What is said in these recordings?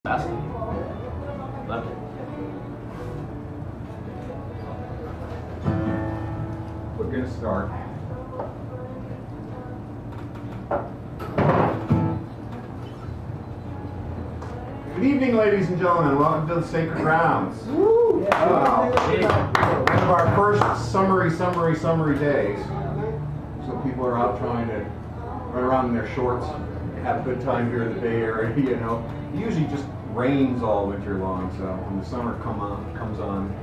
Asking you. Left it. We're going to start. Good evening, ladies and gentlemen. Welcome to the Sacred Grounds. Woo! One of our first summery days. So people are out trying to run around in their shorts, have a good time here in the Bay Area, you know. It usually just rains all winter long, so when the summer comes on,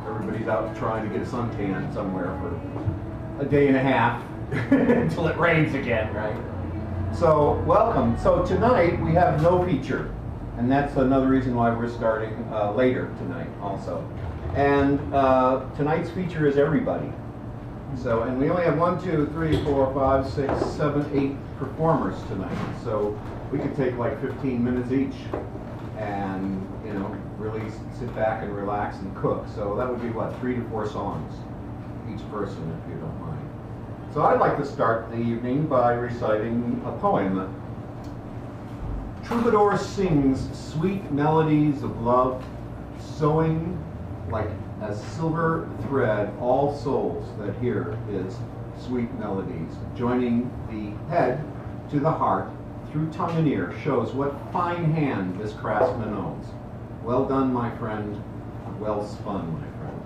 everybody's out trying to get a suntan somewhere for a day and a half until it rains again, right? So, welcome. So tonight we have no feature, and that's another reason why we're starting later tonight also. And tonight's feature is everybody. So, and we only have 1, 2, 3, 4, 5, 6, 7, 8 performers tonight. So we could take like 15 minutes each and, you know, really sit back and relax and cook. So that would be what, 3 to 4 songs each person, if you don't mind. So I'd like to start the evening by reciting a poem. Troubadour sings sweet melodies of love, sewing like a silver thread all souls that hear his sweet melodies. Joining the head to the heart through tongue and ear shows what fine hand this craftsman owns. Well done, my friend. Well spun, my friend.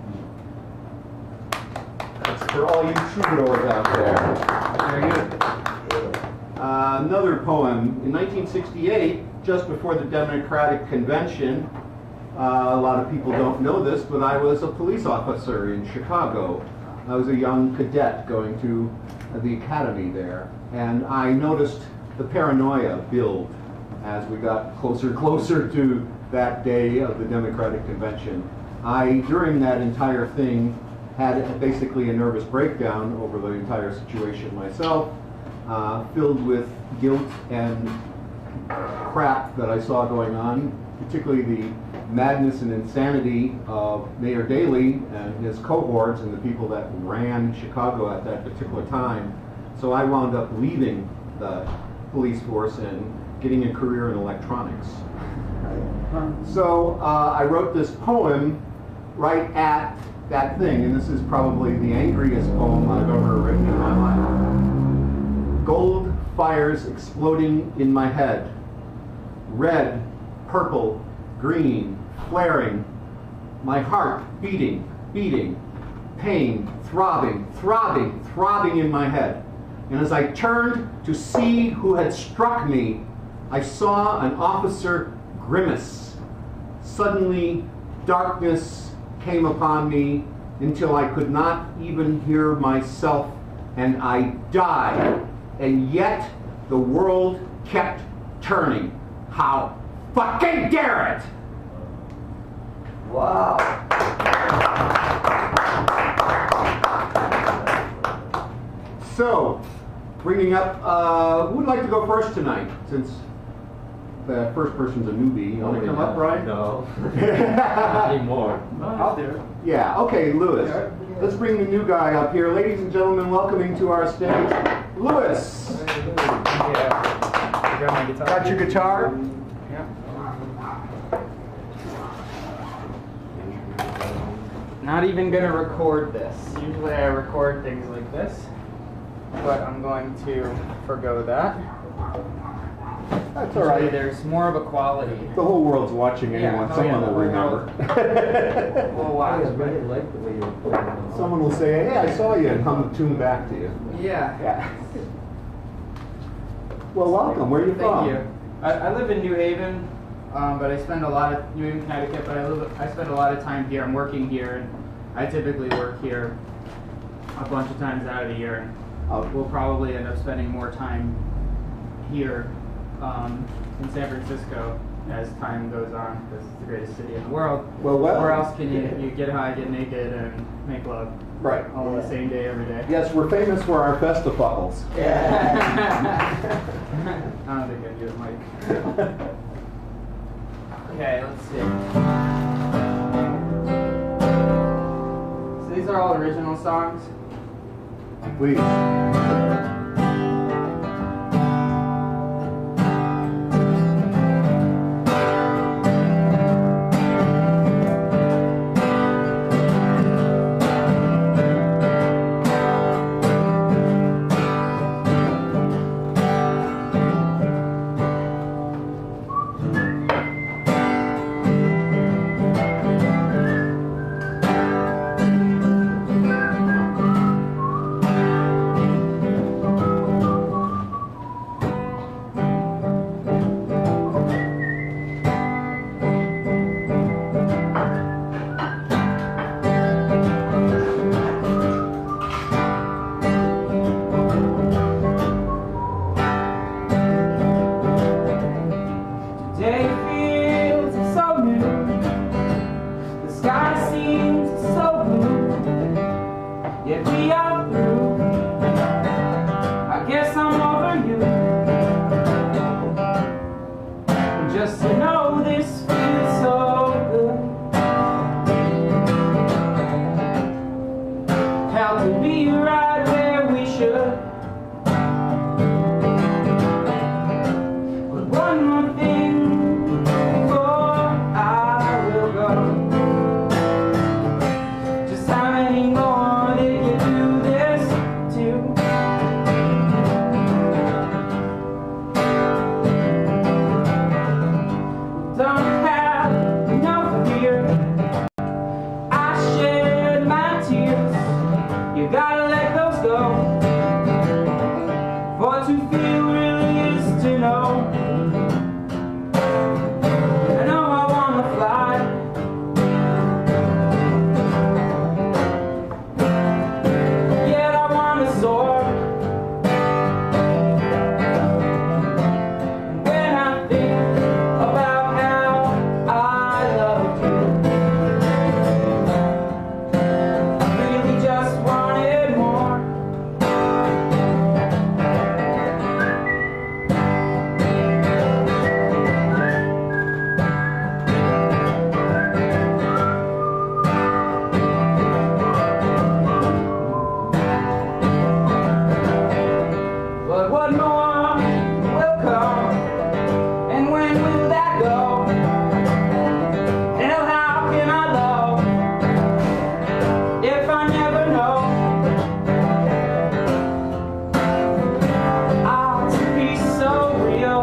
That's for all you troubadours out there. Very good. Another poem. In 1968, just before the Democratic Convention, a lot of people don't know this, but I was a police officer in Chicago. I was a young cadet going to the academy there, and I noticed the paranoia build as we got closer and closer to that day of the Democratic Convention. I, during that entire thing, had basically a nervous breakdown over the entire situation myself, filled with guilt and crap that I saw going on, particularly the madness and insanity of Mayor Daley and his cohorts and the people that ran Chicago at that particular time. So I wound up leaving the police force and getting a career in electronics. So I wrote this poem right at that thing, and this is probably the angriest poem I've ever written in my life. Gold fires exploding in my head. Red, purple, green, flaring, my heart beating, pain throbbing in my head. And as I turned to see who had struck me, I saw an officer grimace. Suddenly, darkness came upon me until I could not even hear myself, and I died. And yet, the world kept turning. How fucking dare it! Wow. So, bringing up, who would like to go first tonight? Since the first person's a newbie. You want to come up, Brian? No. Not anymore. I'll do it. Yeah, okay, Lewis. Let's bring the new guy up here. Ladies and gentlemen, welcoming to our stage, Lewis. Yeah. Got my guitar. Got your guitar? Yeah. Not even gonna record this. Usually I record things like this, but I'm going to forgo that. That's all Usually right. there's more of a quality. The whole world's watching anyway. Yeah. Someone will Oh, remember. Well, wow. really like the way you were playing it. Someone will say, hey, I saw you, and hum the tune back to you. Yeah. Yeah. Well, welcome. Where are you from? Thank you. I live in New Haven, but I spend a lot of New Haven, Connecticut. But I spend a lot of time here. I'm working here, and I typically work here a bunch of times out of the year. And we'll probably end up spending more time here in San Francisco as time goes on, because it's the greatest city in the world. Well, Where else can you get high, get naked, and make love Right. all on the same day every day? Yes, we're famous for our festivals. Yeah. I don't think I do it, Mike. Okay, let's see. So these are all original songs. Please. don't have no fear. I shed my tears. You gotta let those go. For to feel really is to know. I know I wanna fly. Yet I wanna soar. When I think about how I loved you, I really just wanted more. But what more will come? And when will that go? Hell, how can I love if I never know? Ah, to be so real,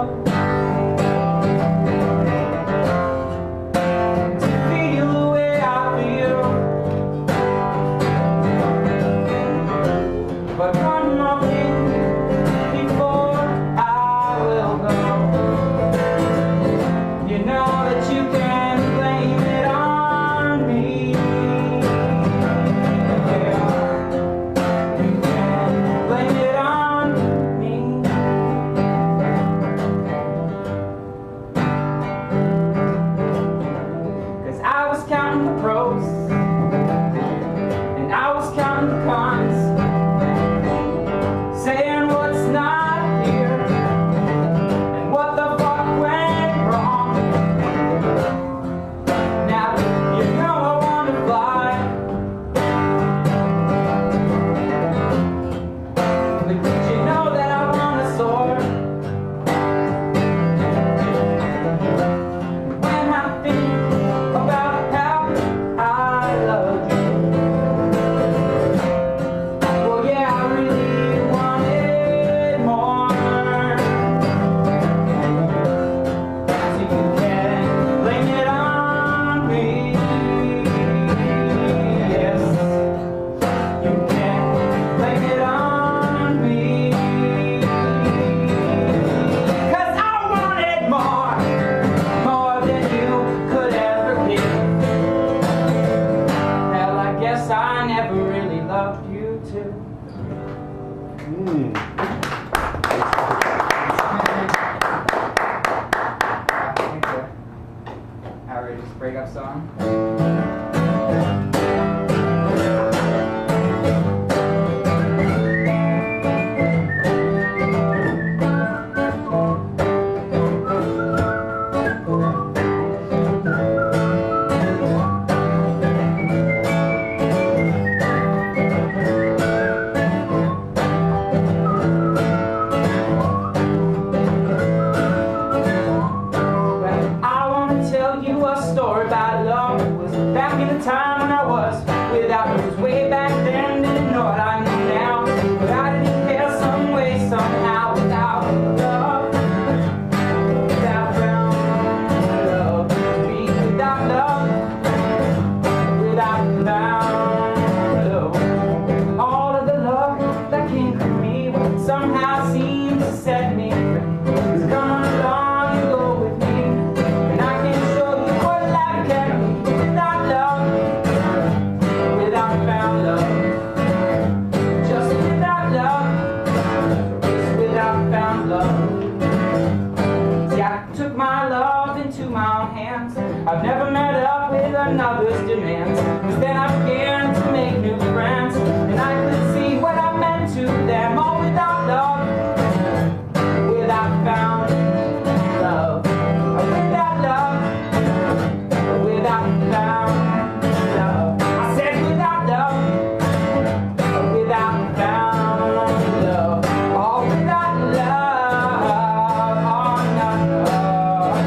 to feel the way I feel. But one more thing before I will go. You know that you can blame it on me. Yeah, you can blame it on me. 'Cause I was counting the pros, and I was counting the cons, saying what's not here and what the fuck went wrong. Now you know I wanna fly, but did you know that I wanna soar? When I think about how I love you, well, yeah, I really wanted more. So you can blame it on me. Yes, you can blame it on me. 'Cause I wanted more than you could ever give. Hell, I guess I never really loved you too. Outrageous breakup song. Well, I wanna tell you a story about love. It was back in the time when I was without you. It was way back then, didn't know what I knew now. But I didn't care some way, somehow, without love. Without found love. Me without love. Without found love. All of the love that came from me somehow seemed to set me free. It's come along and go with me, and I can show you what life can be without love, without found love, just without love, just without found love. See, I took my love into my own hands. I've never met up with another's demands, 'cause then I began to make new friends, and I could see what I meant to them, all without love, without found love, without love, without found love. I said without love, without found love, all without love, all not love.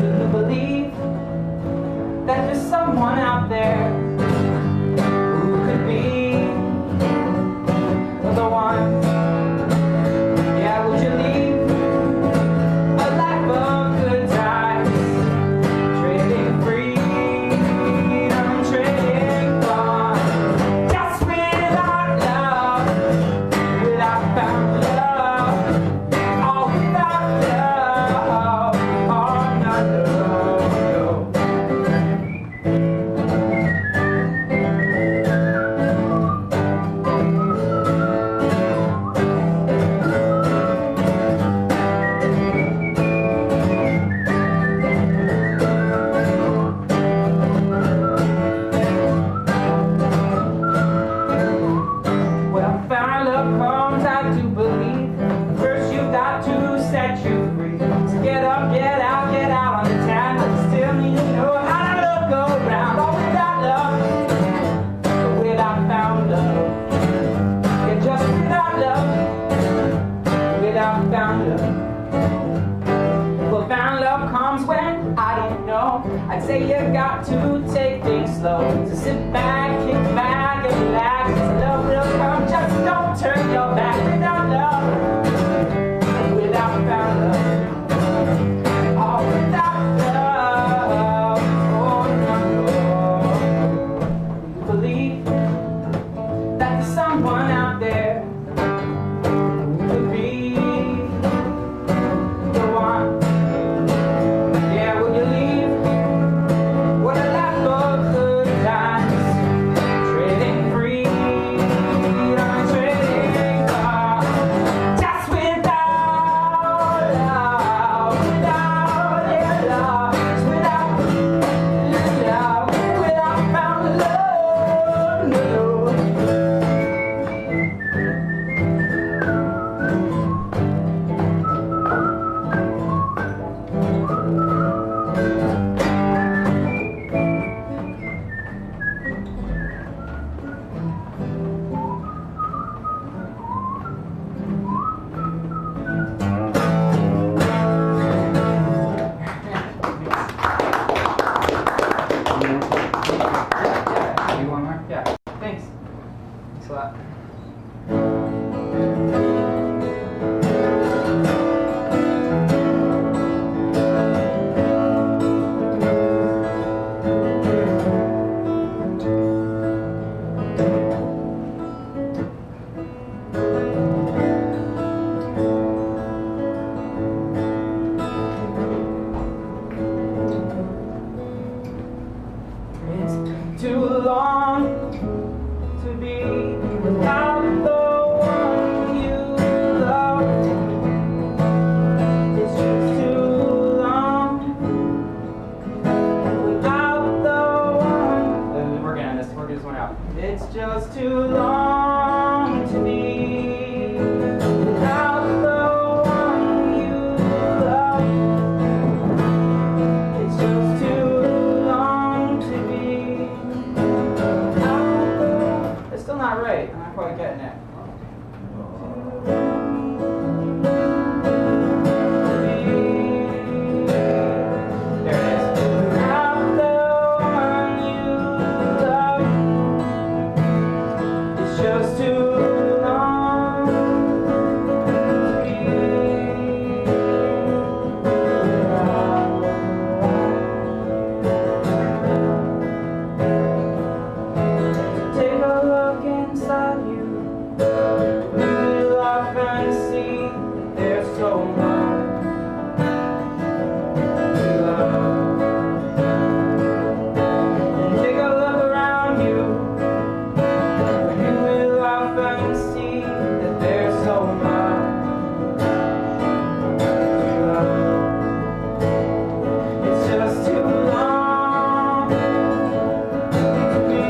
Do you believe that there's someone out there who could be I'd say you got to take things slow. So sit back, kick back, and relax. Love will come, just don't turn your back. Without love, without found love, oh, without love, oh no. Believe that there's someone out there who could be the one. Yeah, will you leave? What a life of good times, trading free, trading far, just without love, without their love, just without love, without found love, no. Yeah, you want more? Yeah. Thanks. Thanks a lot. It's too long to be without the one you love. It's just too long without the one. We're working on this. Work this one out. It's just too long to be without the one you love. It's just too long to be. It's still not right. I'm not quite getting it. There it is. Without the one you love, it's just too long to be Take a look inside you. You will often see there's so much to love. And take a look around you. You will often see that there's so much to love. It's just too long to be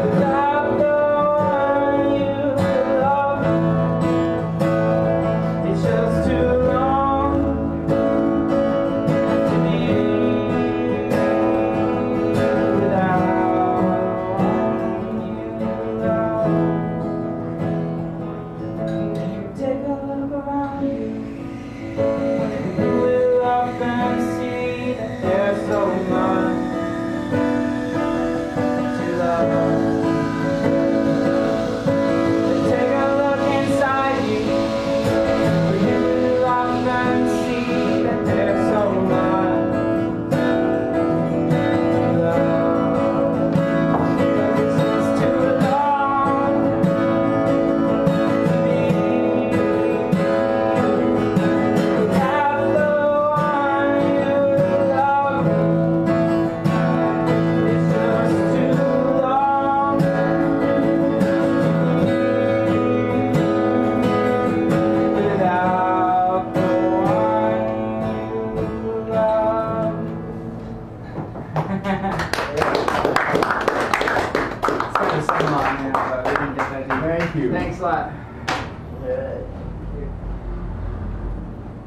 without the one you love. It's just too long to be without one you love. Take a look around you. You will often see that there's so much to love. Take a look inside you. You will often see that there's so much to love. It's just too long to be without the one you love. It's just too long to be without the one you love. It's kind of so long now, but we didn't get that deep. Thank you. Thanks a lot.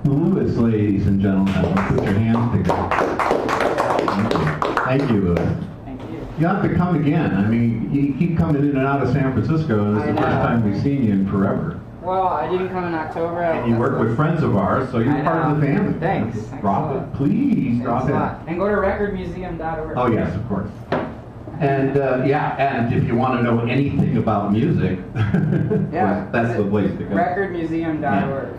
Lewis, ladies and gentlemen, put your hands together. Thank you, Lewis. Thank you. You have to come again. I mean, you keep coming in and out of San Francisco, and it's the I know. first time we've seen you in forever. Well, I didn't come in October. And you work with friends of ours, so you're I part of know. the family. Thanks. Drop Thanks a it, please, Thanks drop a it. lot. And go to recordmuseum.org. Oh, yes, of course. And, yeah, and if you want to know anything about music, Yeah. that's the place to go. Recordmuseum.org.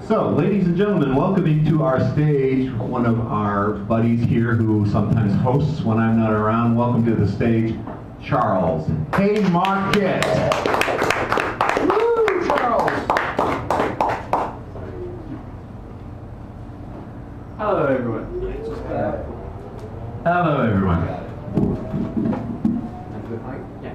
So, ladies and gentlemen, welcoming to our stage one of our buddies here who sometimes hosts when I'm not around. Welcome to the stage, Charles Haymarket. Woo, Charles. Hello, everyone. Hello, everyone. Yeah.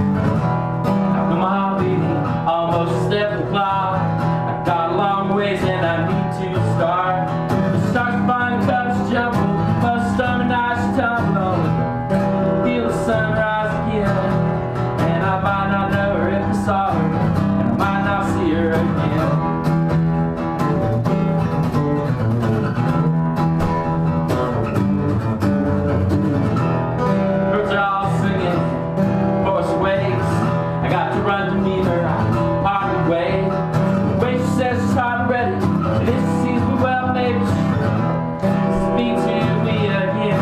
Come on, baby, almost step the clock. I got a long ways and I need to start. The stars find cups jumble, my stomach nights tumble. Feel the sunrise again, and I might not know her if I saw her, and I might not see her again. Birds are all singing, voice wakes. I got to run to meet her, I'm hard to wait. When she says she's hard ready, and if she sees me well, maybe she'll speak to me again.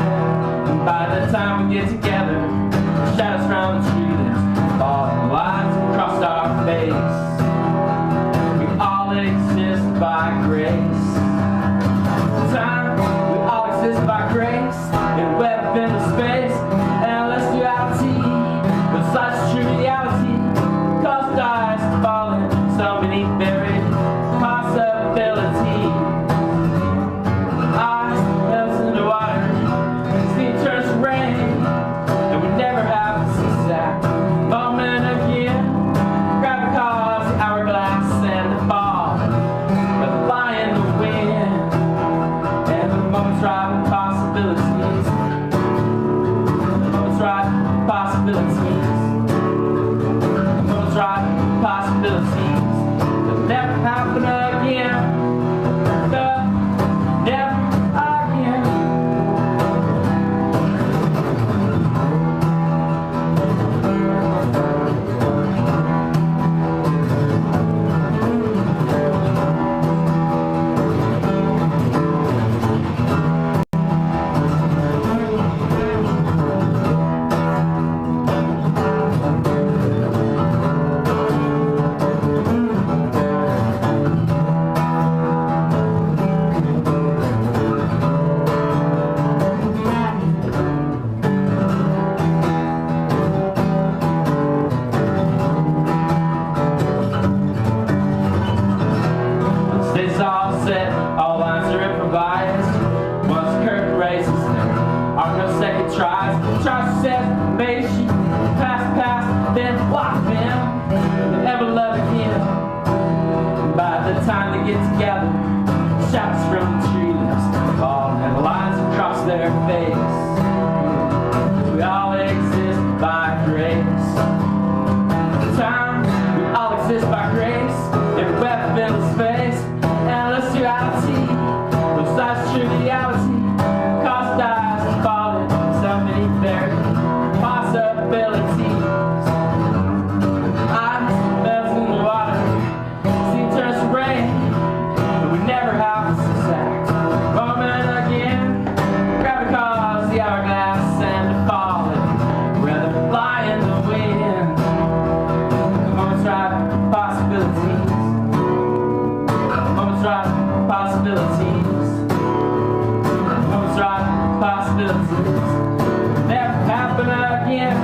And by the time we get together, the shadows round the tree, there's all the lines across our face. We all exist by grace. Time, we all exist by grace. In a web of endless space, endless duality. But such true reality, cause dies to falling. So many buried possibilities. Eyes melts into water, steam turns to rain, and we never have this exact moment again. Grab the cause, the hourglass, and the ball, but lie in the wind, and the moment's ripe with possibilities. The moment's ripe with possibilities. The moment's ripe with possibilities. They'll never happen again. No, never again. The stage's all set, all lines are improvised. Once the curtain raises, there are no second tries. Charles says, maybe she pass, then walk them, and ever love again. And by the time they get together, shouts from the tree lips fall, and the lines across their face. We all exist by grace. Time, we all exist by grace. In a web of endless space, endless duality. But such true reality, cause dies to falling. So many buried possibilities. Ice melts in the water, sea turns to rain, but we never have this exact moment again. Grab the cause, the hourglass, and the falling, rather fly in the wind. The moment's ripe possibilities. The moment's ripe possibilities. The moment's ripe possibilities. Never happen again.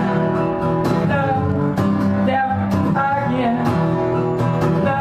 No, never again. No.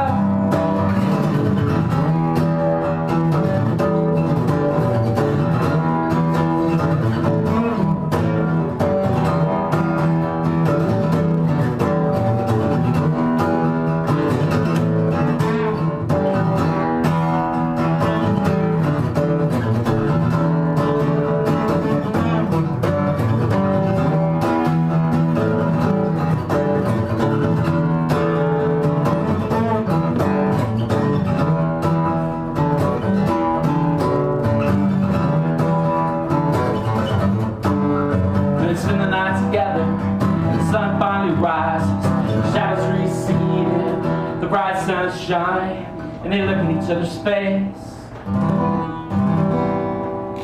and they look in each other's face.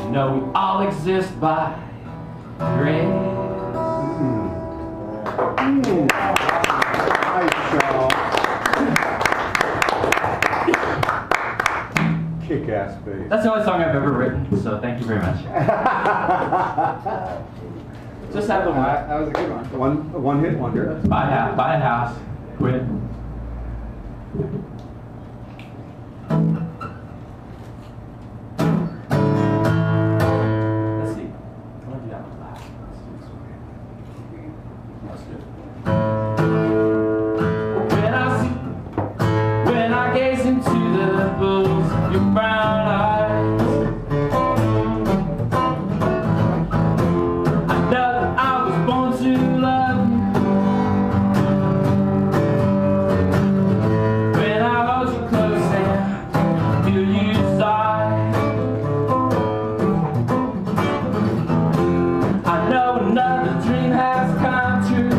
You know we all exist by grace. Nice, Sean. Kick-ass bass. That's the only song I've ever written, so thank you very much. Just have the one. That was a good one. One hit wonder. Buy a house, quit. Let's see. I want to do that one last. Let's do this one. Let's do it. When I gaze into the pools of your brown eyes, I know that I was born to love you. When I hold you close and feel you sigh, I know another dream has come true.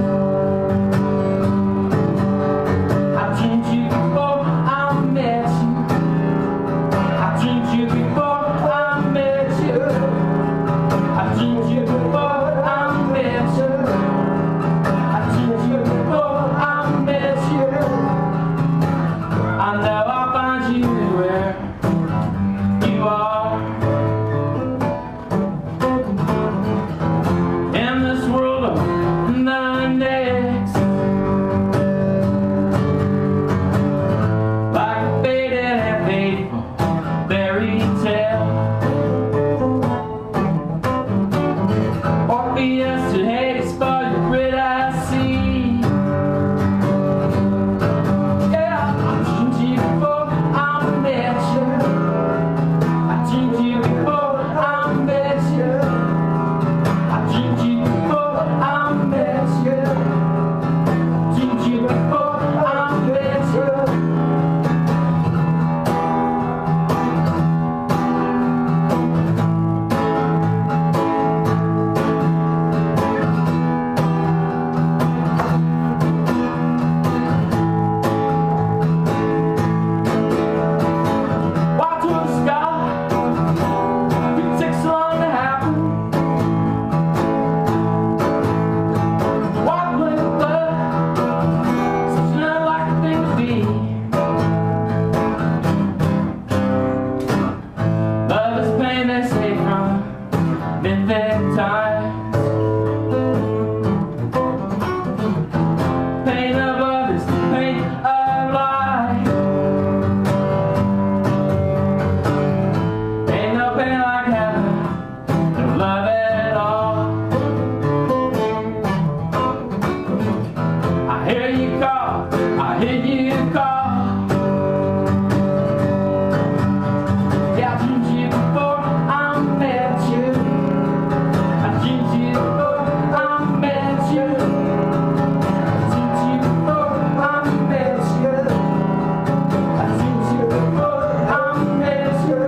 I dreamed you before I met you. I dreamed you before I met you. I dreamed you before I met you. I dreamed you before I met you. I know I'll find you where you are. In this world of the next, like a faded and faithful fairy tale. Orpheus to Hades for your grit I see. Yeah, I dreamed you before I met you. I dreamed you before I met you. I dreamed you before I met you. I dreamed you before I met you. Walk to the sky, it takes so long to happen. Walk with love, such an unlikely thing to be. Love is pain, they say, from mythic times. Pain of love is the pain of life. Ain't no pain like heaven, no love at all. I hear you call, I hear you call. Yeah, I dreamed you before I met you. I dreamed you before I met you. I dreamed you before I met you. I dreamed you before I met you.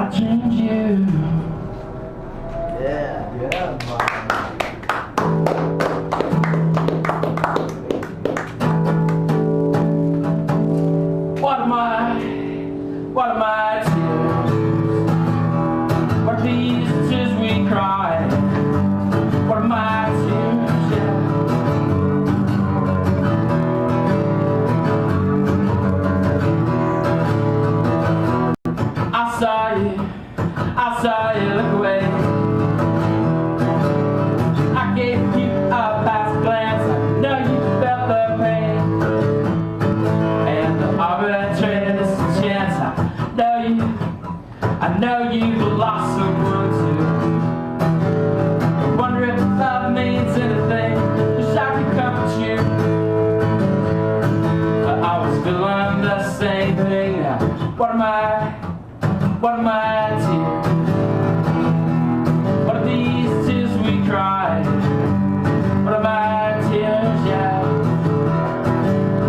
I dreamed you. What am I tears? What are these tears we cry? What am I tears? Yeah. I saw you look away. I gave you a fast glance. I know you felt the pain and the arbitrariness chance. I know you've lost someone too. I wonder if love means anything. Wish I could comfort you. What am I tears? What are these tears we cry? What am I tears, yeah?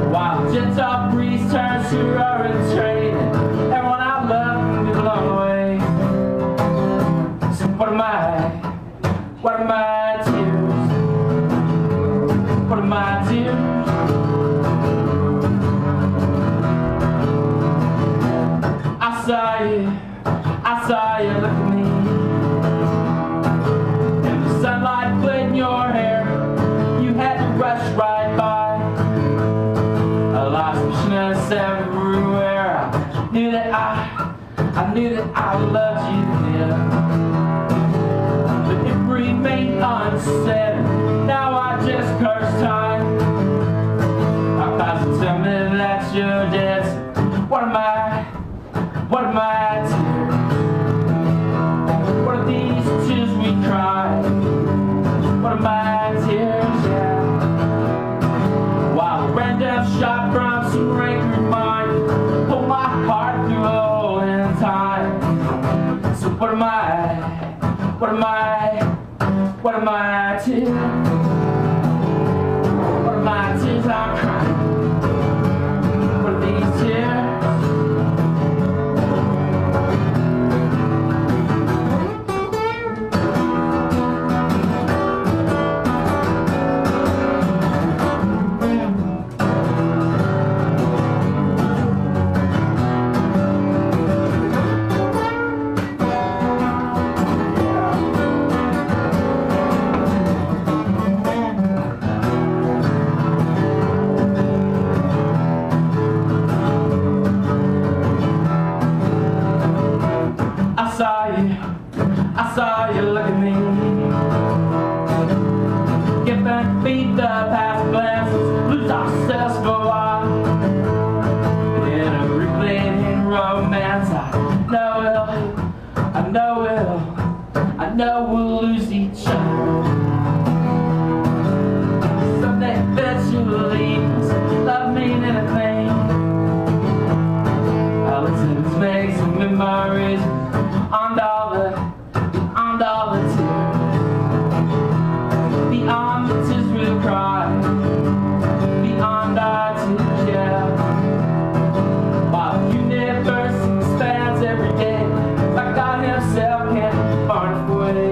While the gentle breeze turns to roaring train, everyone I love can be blown away. So what am I tears? What am I tears? I saw you look at me, and the sunlight played in your hair. You had to rush right by. I lost pushness everywhere. I knew that I loved you then, but it remained unsaid. Now I just curse time. Our past tell me that you're dead. What am I tears? What are these tears we cry? What am I tears, yeah? While a random shot from some rank mind pulled my heart through a hole in time. So what am I tears? What am I tears I'm crying? What are these tears? I saw you look at me. Get back, beat the past glances, lose ourselves for a while. In a replaying romance, I know we'll lose each other. Someday that you'll leave us, love mean anything. I'll listen to make some memories on all the tears, beyond the tears we'll cry, beyond our tears, yeah. While the universe expands every day, like God himself can't find a way.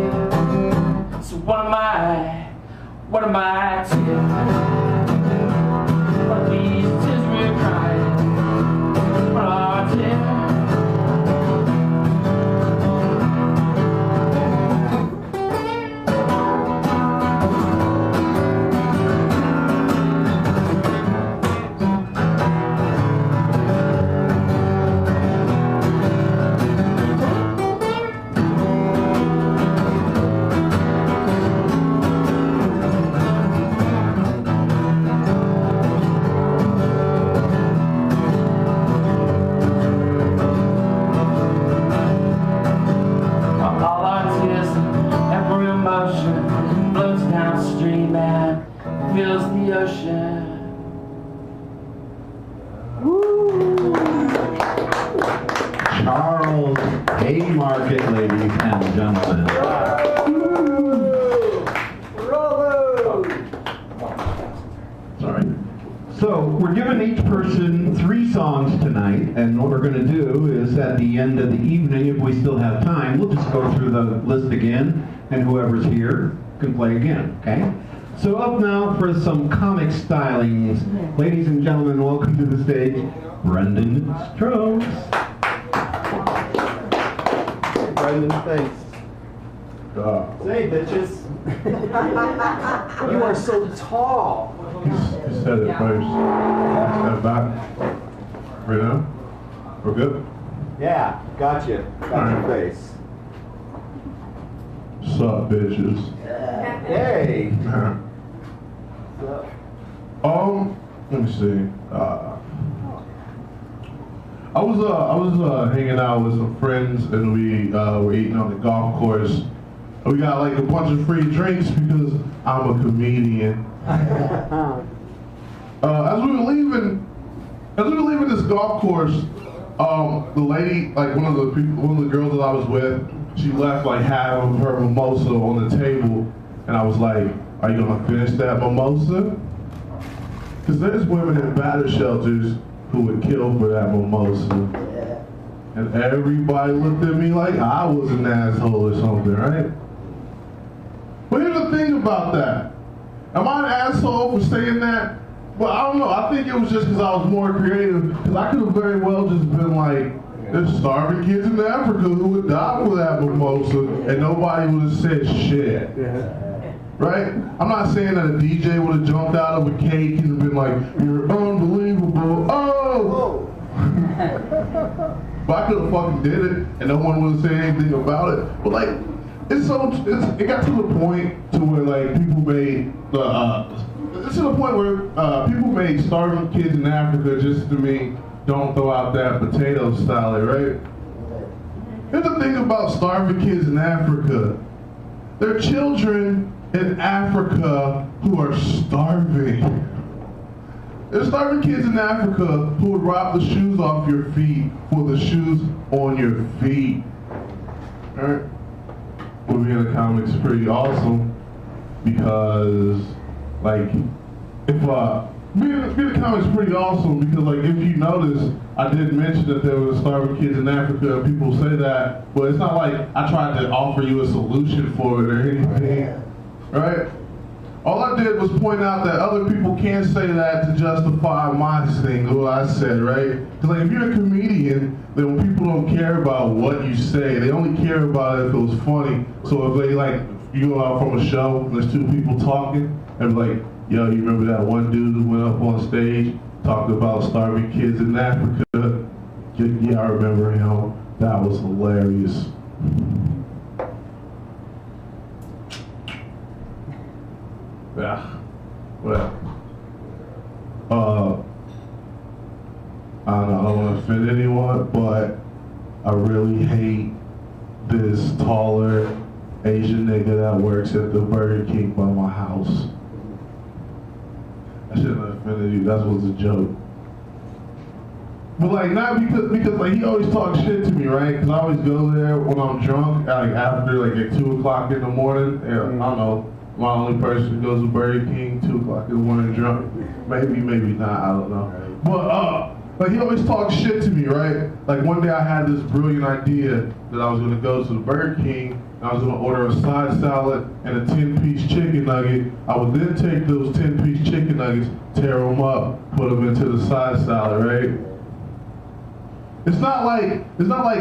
So what am I tears? What are these tears we're crying? What are tears? Floats downstream and fills the ocean. Charles Haymarket, ladies and gentlemen. Sorry. So we're giving each person 3 songs tonight, and what we're going to do is at the end of the evening, if we still have time, we'll just go through the list again, and whoever's here can play again, okay? So up now for some comic stylings. Ladies and gentlemen, welcome to the stage, Brendan Strokes. Brendan, thanks. Say, bitches. You are so tall. He said it first. Step back. Right now? We're good? Yeah, gotcha. Got your face. Sup, bitches. Hey. Let me see. I was hanging out with some friends, and we were eating on the golf course. We got like a bunch of free drinks because I'm a comedian. As we were leaving this golf course, the lady, like one of the girls that I was with, she left like half of her mimosa on the table, and I was like, "Are you gonna finish that mimosa?" Because there's women in battered shelters who would kill for that mimosa. And everybody looked at me like I was an asshole or something, right? But here's the thing about that. Am I an asshole for saying that? Well, I don't know. I think it was just because I was more creative. Because I could have very well just been like, there's starving kids in Africa who would die for that mimosa, and nobody would have said shit. Right? I'm not saying that a DJ would have jumped out of a cake and been like, "You're unbelievable." Oh! But I could have fucking did it, and no one would have said anything about it. But like, it got to the point to where like people made it's to the point where people made starving kids in Africa just to mean don't throw out that potato salad, right? Here's the thing about starving kids in Africa. They're children in Africa who are starving. There's starving kids in Africa who would rob the shoes off your feet for the shoes on your feet. Alright? Well, being a comic's pretty awesome because, like, if being a comic's pretty awesome because, like, if you notice, I did mention that there was starving kids in Africa. People say that, but it's not like I tried to offer you a solution for it or anything, right? All I did was point out that other people can't say that to justify my thing, what I said, right? Because like if you're a comedian, then when people don't care about what you say, they only care about it if it was funny. So if they like, you go out from a show and there's two people talking, and like, yo, you remember that one dude who went up on stage, talked about starving kids in Africa? Yeah, I remember him. That was hilarious. Yeah, well, I don't want to offend anyone, but I really hate this taller Asian nigga that works at the Burger King by my house. I shouldn't have offended you, that was a joke. But like, not because like he always talks shit to me, right? Because I always go there when I'm drunk, like after like at 2 o'clock in the morning, and I don't know. My only person who goes to Burger King 2 o'clock in the morning drunk. Maybe not, I don't know. But like he always talks shit to me, right? Like one day I had this brilliant idea that I was gonna go to the Burger King and I was gonna order a side salad and a 10-piece chicken nugget. I would then take those 10-piece chicken nuggets, tear them up, put them into the side salad, right? It's not like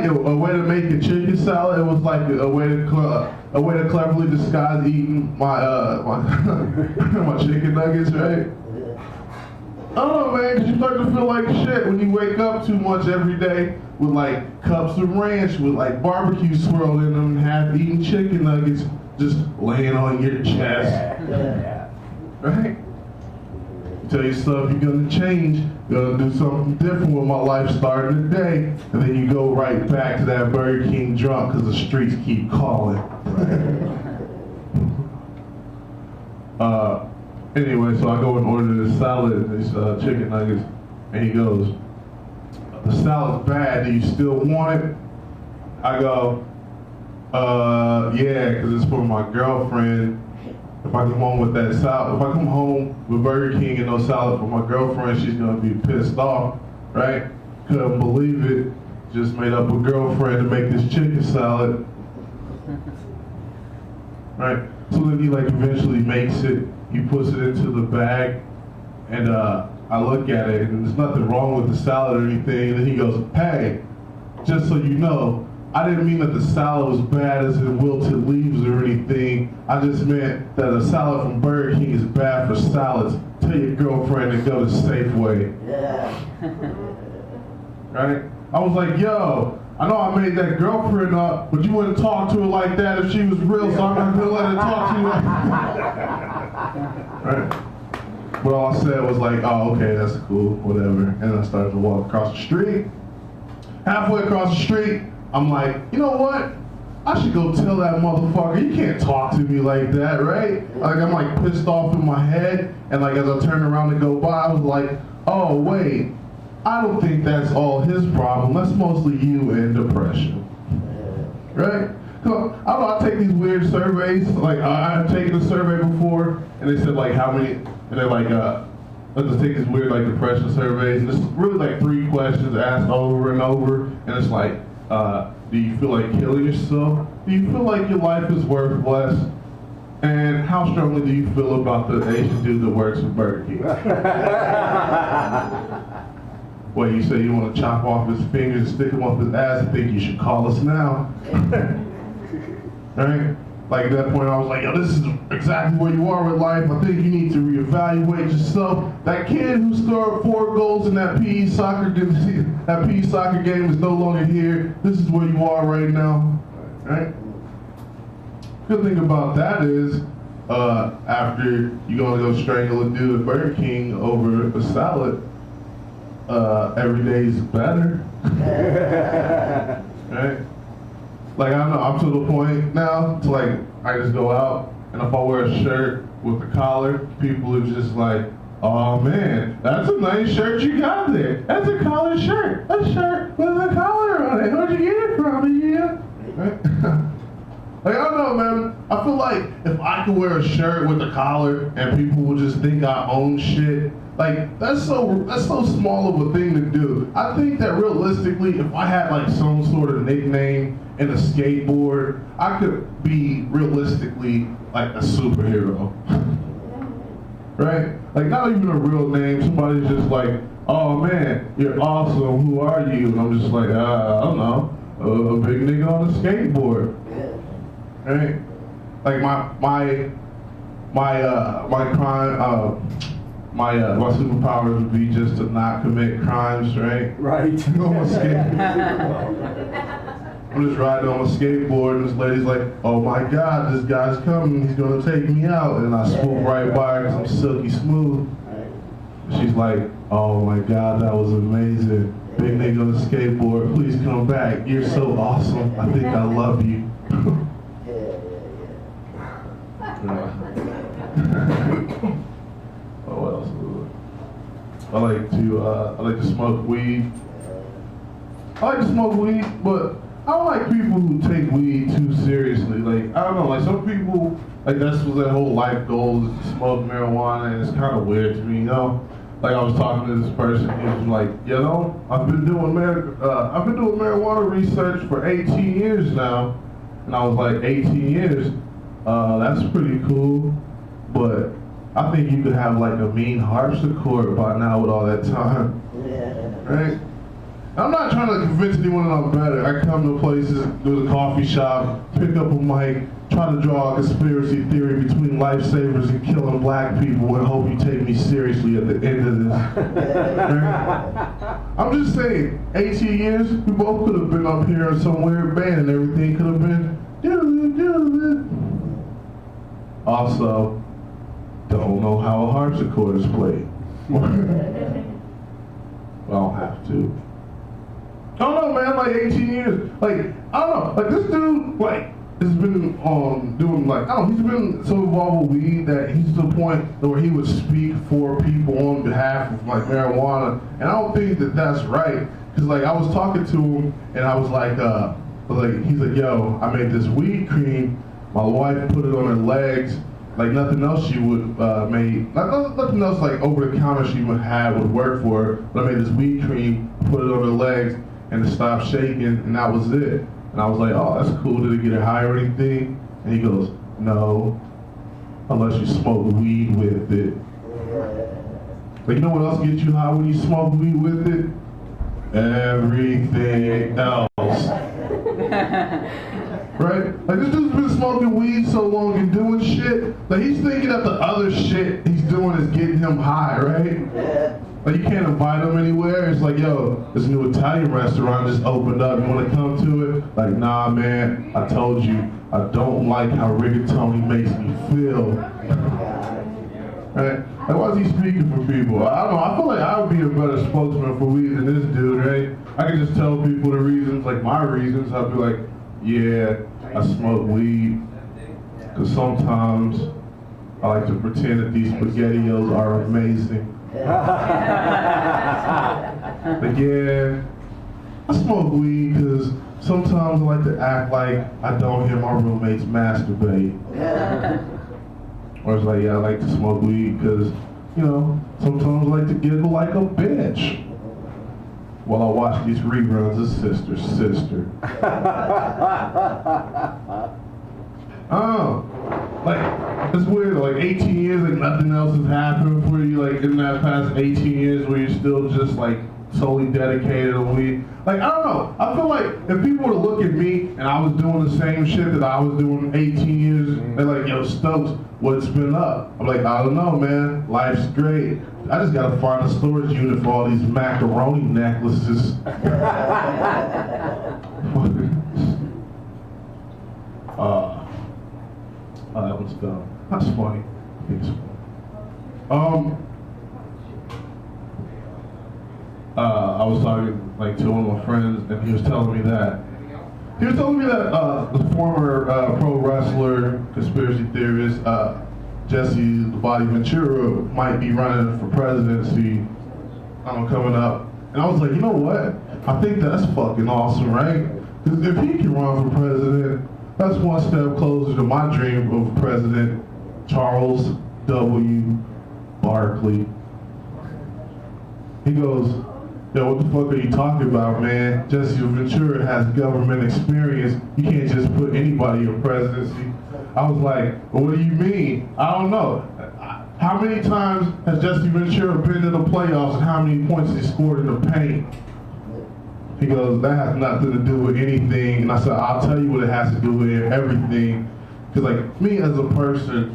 a way to make a chicken salad. It was like a way to cleverly disguise eating my my chicken nuggets, right? I don't know, man, because you start to feel like shit when you wake up too much every day with like cups of ranch with like barbecue swirled in them, half-eaten chicken nuggets just laying on your chest, right? Tell yourself you're gonna change, you're gonna do something different with my life starting today, and then you go right back to that Burger King drunk because the streets keep calling. Anyway, so I go and order this salad, these chicken nuggets, and he goes, "The salad's bad, do you still want it?" I go, yeah, because it's for my girlfriend. If I come home with that salad, if I come home with Burger King and no salad for my girlfriend, she's gonna be pissed off, right? Couldn't believe it. Just made up a girlfriend to make this chicken salad, right? So then he like eventually makes it. He puts it into the bag, and I look at it, and there's nothing wrong with the salad or anything. And then he goes, "Hey, just so you know, I didn't mean that the salad was bad as in wilted leaves or anything. I just meant that a salad from Burger King is bad for salads. Tell your girlfriend to go to Safeway." Right? I was like, yo, I know I made that girlfriend up, but you wouldn't talk to her like that if she was real, so I'm not gonna let her talk to you like right? But all I said was like, oh, okay, that's cool, whatever. And I started to walk across the street. Halfway across the street, I'm like, you know what? I should go tell that motherfucker, you can't talk to me like that, right? Like I'm like pissed off in my head, and like as I turned around to go by, I was like, oh wait, I don't think that's all his problem. That's mostly you and depression. Right? So, I don't know, I take these weird surveys. Like, I've taken a survey before, and they said, like, how many, and they're like, let's just take these weird, like, depression surveys. And it's really, like, 3 questions asked over and over. And it's like, do you feel like killing yourself? Do you feel like your life is worth less? And how strongly do you feel about the Asian dude that works at Burger King? Well, you say you want to chop off his fingers and stick him up his ass. I think you should call us now. Right? Like at that point, I was like, yo, this is exactly where you are with life. I think you need to reevaluate yourself. That kid who scored 4 goals in that PE soccer game is no longer here. This is where you are right now. Right? Good thing about that is, after you're gonna go strangle a dude at Burger King over a salad, every day's better. Right? Like, I don't know, I'm to the point now to like, I just go out and if I wear a shirt with a collar, people are just like, oh man, that's a nice shirt you got there. That's a collared shirt. A shirt with a collar on it. Where'd you get it from? Yeah. Right? Like, I don't know, man. I feel like if I could wear a shirt with a collar and people would just think I own shit, like, that's so small of a thing to do. I think that realistically, if I had like some sort of nickname and a skateboard, I could be realistically like a superhero. Right? Like, not even a real name. Somebody's just like, oh man, you're awesome. Who are you? And I'm just like, I don't know, a big nigga on a skateboard. Right? Like my superpowers would be just to not commit crimes, right? Right. I'm just riding on my skateboard and this lady's like, oh my God, this guy's coming, he's gonna take me out. And I swoop right by her because I'm silky smooth. She's like, oh my God, that was amazing. Big nigga on a skateboard, please come back. You're so awesome. I think I love you. Oh, what else? I like to smoke weed. I like to smoke weed, but I don't like people who take weed too seriously. Like, I don't know, like some people, like that's what their whole life goal is to smoke marijuana, and it's kind of weird to me, you know? Like I was talking to this person, he was like, you know, I've been doing marijuana research for 18 years now. And I was like, 18 years? That's pretty cool, but I think you could have like a mean harpsichord by now with all that time, right? I'm not trying to convince anyone that I'm better. I come to places, do the coffee shop, pick up a mic, try to draw a conspiracy theory between lifesavers and killing black people and hope you take me seriously at the end of this. Right? I'm just saying, 18 years, we both could have been up here in some weird band and everything could have been doodle-doo. Also, don't know how a harpsichord is played. Well, I don't have to. I don't know, man, like 18 years. Like, I don't know, like this dude, like, has been doing like, I don't know, he's been so involved with weed that he's to the point where he would speak for people on behalf of like marijuana. And I don't think that that's right. Cause like I was talking to him and I was like, he's like, yo, I made this weed cream. My wife put it on her legs. Like nothing else she would nothing else like over the counter she would have would work for her. But I made this weed cream, put it on her legs, and it stopped shaking, and that was it. And I was like, oh, that's cool. Did it get her high or anything? And he goes, no, unless you smoke weed with it. Like, you know what else gets you high when you smoke weed with it? Everything else. Right? Like, this dude's been smoking weed so long and doing shit, like he's thinking that the other shit he's doing is getting him high, right? Like, you can't invite him anywhere. It's like, yo, this new Italian restaurant just opened up. You want to come to it? Like, nah, man, I told you, I don't like how rigatoni makes me feel. Right? Like, why is he speaking for people? I don't know. I feel like I would be a better spokesman for weed than this dude, right? I can just tell people the reasons, like my reasons. I'd be like, yeah, I smoke weed. Because sometimes I like to pretend that these SpaghettiOs are amazing. But yeah, I smoke weed because sometimes I like to act like I don't hear my roommates masturbate. Or it's like, yeah, I like to smoke weed because, you know, sometimes I like to giggle like a bitch while I watch these reruns of Sister, Sister. Oh, like, it's weird, like 18 years, like nothing else has happened for you, like in that past 18 years where you're still just like solely dedicated to weed. Like, I don't know, I feel like if people were to look at me and I was doing the same shit that I was doing 18 years, they're like, yo, Stokes, what's been up? I'm like, I don't know, man, life's great. I just gotta find a storage unit for all these macaroni necklaces. That one's dumb. That's funny. It's funny. I was talking like to one of my friends, and he was telling me that the former pro wrestler, conspiracy theorist, Jesse the Body Ventura might be running for presidency. Coming up, and I was like, you know what? I think that's fucking awesome, right? Because if he can run for president, that's one step closer to my dream of President Charles W. Barkley. He goes, yo, what the fuck are you talking about, man? Jesse Ventura has government experience. You can't just put anybody in presidency. I was like, well, what do you mean? I don't know. How many times has Jesse Ventura been to the playoffs and how many points he scored in the paint? He goes, that has nothing to do with anything. And I said, I'll tell you what it has to do with everything. Because like me as a person,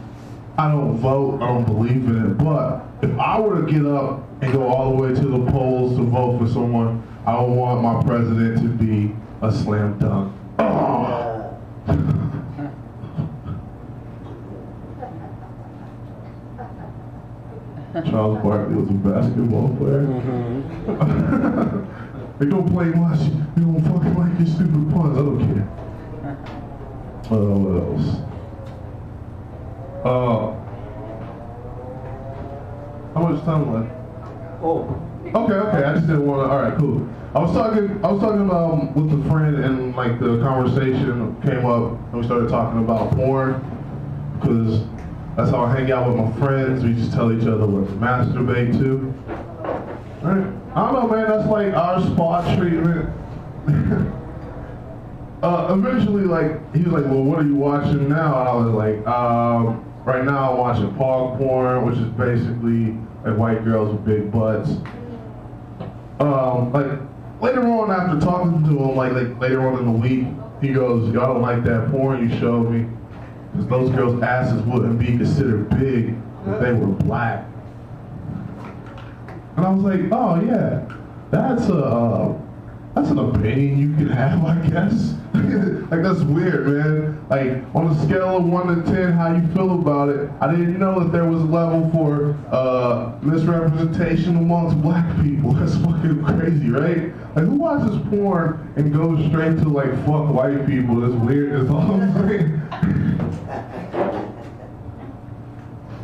I don't vote, I don't believe in it. But if I were to get up and go all the way to the polls to vote for someone, I would want my president to be a slam dunk. Oh. Charles Barkley was a basketball player. They don't play much. You don't fucking like your stupid puns. I don't care. What else? How much time left? Oh. Okay. I just didn't want to. All right, cool. I was talking with a friend, and like the conversation came up, and we started talking about porn because that's how I hang out with my friends. We just tell each other what to masturbate to. Right? I don't know, man. That's like our spa treatment. Eventually, like he was like, "Well, what are you watching now?" And I was like, "Right now, I'm watching pog porn, which is basically like white girls with big butts." Like later on, after talking to him, like later on in the week, he goes, "Y'all don't like that porn you showed me, because those girls' asses wouldn't be considered big if they were black." And I was like, oh yeah, that's an opinion you can have, I guess. Like that's weird, man. Like on a scale of 1 to 10, how you feel about it? I didn't know that there was a level for misrepresentation amongst black people. That's fucking crazy, right? Like who watches porn and goes straight to like fuck white people? That's weird. That's all I'm saying.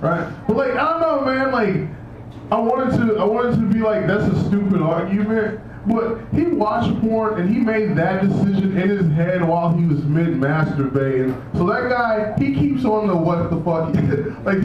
Right? But like I don't know, man. Like. I wanted to be like, that's a stupid argument, but he watched porn and he made that decision in his head while he was mid-masturbating. So that guy, he keeps on the what the fuck, like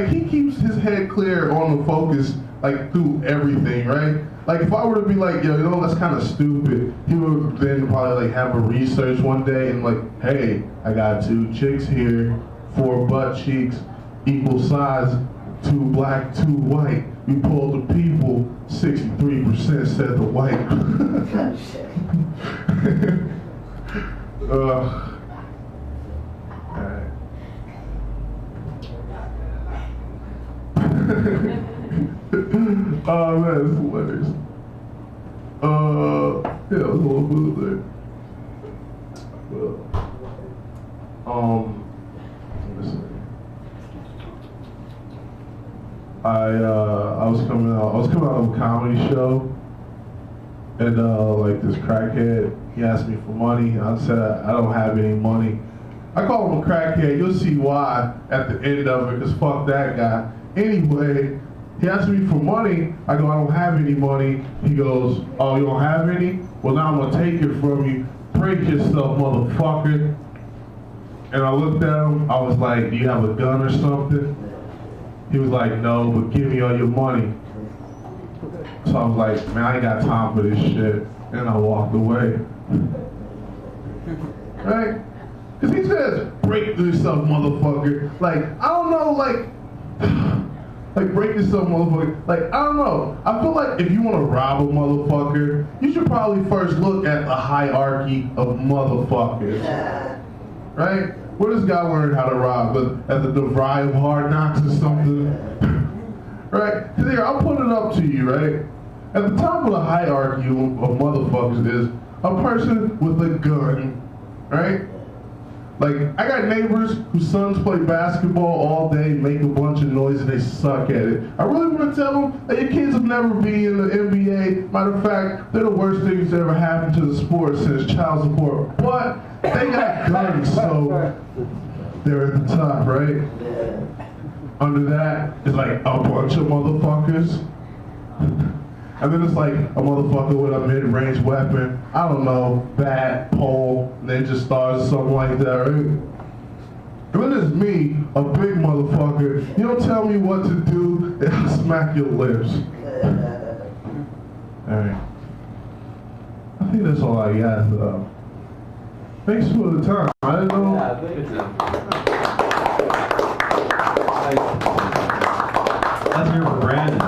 he keeps his head clear on the focus, like through everything, right? Like if I were to be like, yo, you know, that's kind of stupid, he would then probably like have a research one day and like, hey, I got 2 chicks here, 4 butt cheeks, equal size, 2 black, 2 white. We polled the people, 63% said the white. Alright. Oh man, it's hilarious. Yeah, it was a little food there. Let me see. I was coming out of a comedy show, and like this crackhead, he asked me for money, and I said I don't have any money. I call him a crackhead. You'll see why at the end of it, because fuck that guy. Anyway, He asked me for money. I go, I don't have any money. He goes, oh, you don't have any? Well, now I'm gonna take it from you. Break yourself, motherfucker. And I looked at him. I was like, do you have a gun or something? He was like, no, but give me all your money. So I was like, man, I ain't got time for this shit. And I walked away. Right? Because he says, break yourself, motherfucker. Like, I don't know, like break yourself, motherfucker. Like, I don't know. I feel like if you want to rob a motherfucker, you should probably first look at the hierarchy of motherfuckers. Right? Where does God learn how to rob? At the DeVry of Hard Knocks or something? Right? Because here, I'll put it up to you, right? At the top of the hierarchy of motherfuckers is a person with a gun, right? Like, I got neighbors whose sons play basketball all day, make a bunch of noise, and they suck at it. I really want to tell them that your kids will never be in the NBA. Matter of fact, they're the worst things that ever happened to the sport since child support. But they got guns, so they're at the top, right? Under that is like a bunch of motherfuckers. And then it's like a motherfucker with a mid-range weapon. I don't know, bat, pole, ninja stars, something like that, right? And then there's me, a big motherfucker. You don't tell me what to do, and I'll smack your lips. Alright. I think that's all I got, though. Thanks for the time. I didn't know. Let's hear from Brandon.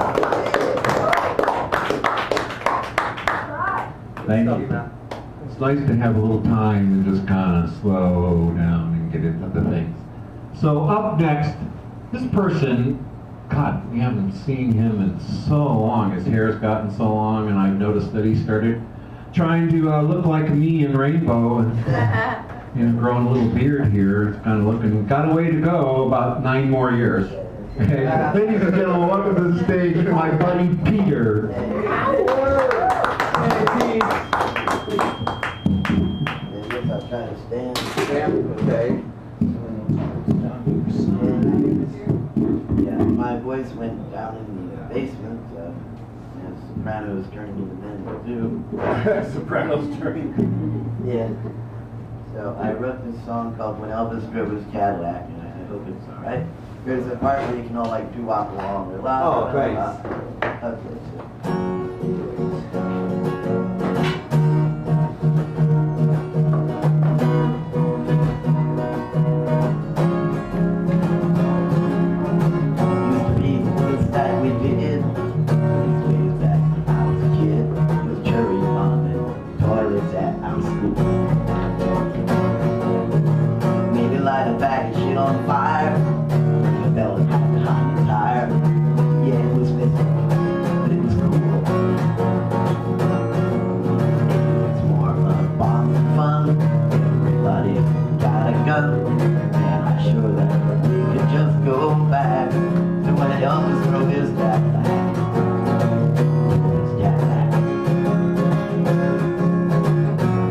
Thank you. It's nice to have a little time and just kind of slow down and get into the things. So up next, this person, God, we haven't seen him in so long. His hair's gotten so long, and I've noticed that he started trying to look like me in Rainbow, and growing a little beard here. It's kind of looking, got a way to go, about 9 more years. Okay, ladies and gentlemen, welcome to the stage, my buddy Peter. I'll try to stand. Okay. Yeah, my voice went down in the basement. As Sopranos turned into men do. Sopranos turning. Yeah. So I wrote this song called When Elvis Drove His Cadillac, and I hope it's alright. There's a part where you can all like doo-wop along. Oh, thanks. Okay, so. On fire, the bell was behind the tire. Yeah, it was messy, but it was cool. It's more fun than fun. Everybody got a gun, and I'm sure that we could just go back to when Elvis drove his Cadillac.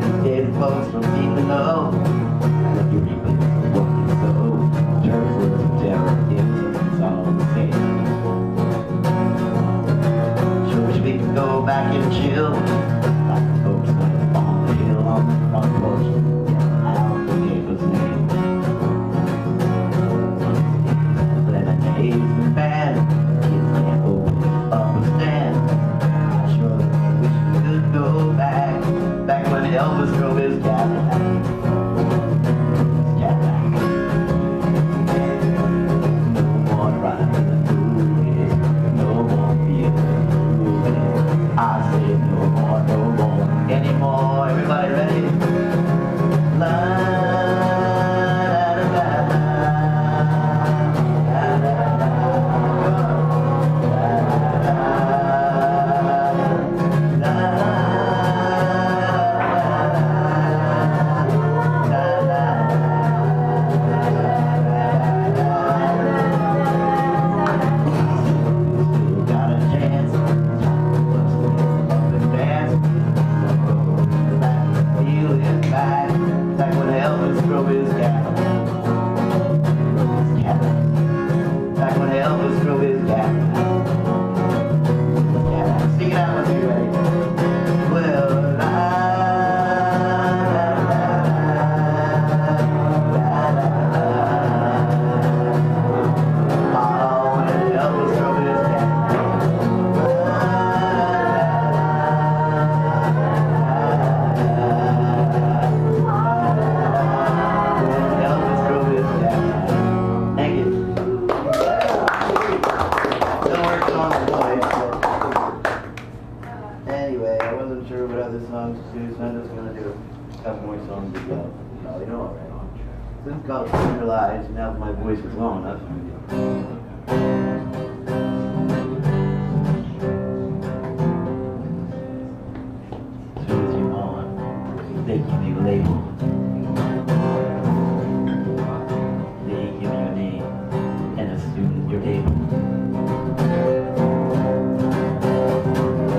These days, folks don't seem to know. Go back and chill, like the folks on the hill on the front porch. Out the neighbor's name. Lemonade and bad, kids can't open up a stand. I sure wish we could go back when Elvis drove his Cadillac. No more riding the movies, no more feeling. I say no more anymore. Everybody ready? La da da da Still got a chance. Back when Elvis drove his Cadillac. Back when Elvis drove his Cadillac. know it right on. This is called Centralized, and now my voice was long enough. As soon as you're born, they give you a label. They give you your name and a student your table.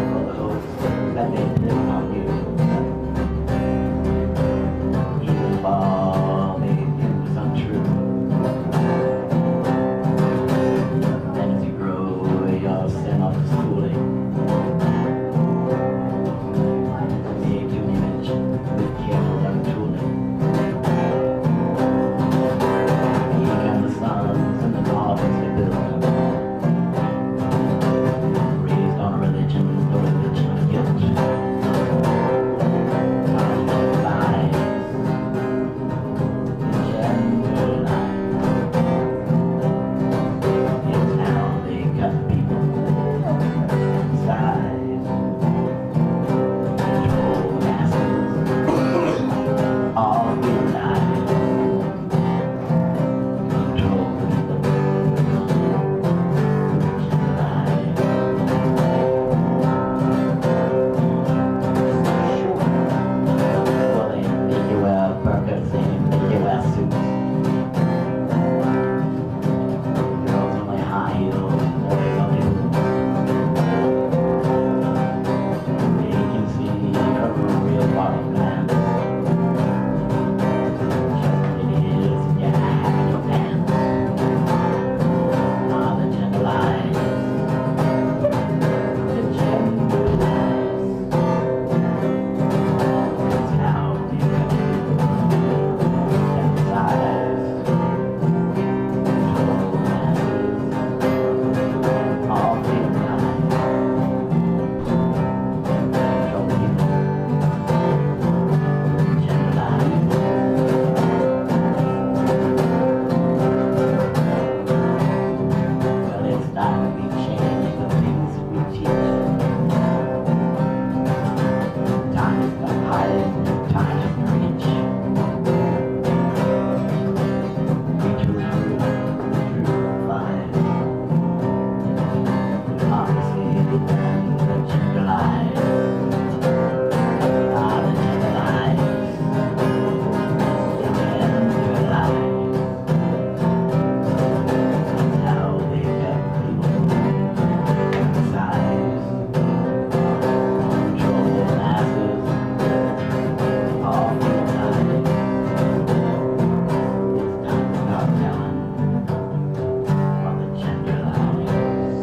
For the hopes that they live on you. Even if all they do is untrue. And as you grow, you're sent off to schooling. Make your image with careful untooling. Here come the sons and the daughters they build. Raised on a religion, the religion of guilt. Lies, the gender lies. It's how they cut people. Size, control masses, all realize. Control people. Well, they make you wear burqas, they make you wear suits. Girls only high heels, boys only boots. They can see from a real bottom glance just what it is in your hat and your pants. Ah, the gender lies. The gender lies. That's how they cut you. Emphasize. Control masses. All feel nice. Control people. Gender lies. Well, it's time we change the things that we teach. Time to stop hiding, time to preach. We truly find democracy and the gender lies. Ah, the gender lies. The gender lies. That's how they cut people. Emphasize. Control the masses. All feel nice. It's time to stop telling all the gender lies.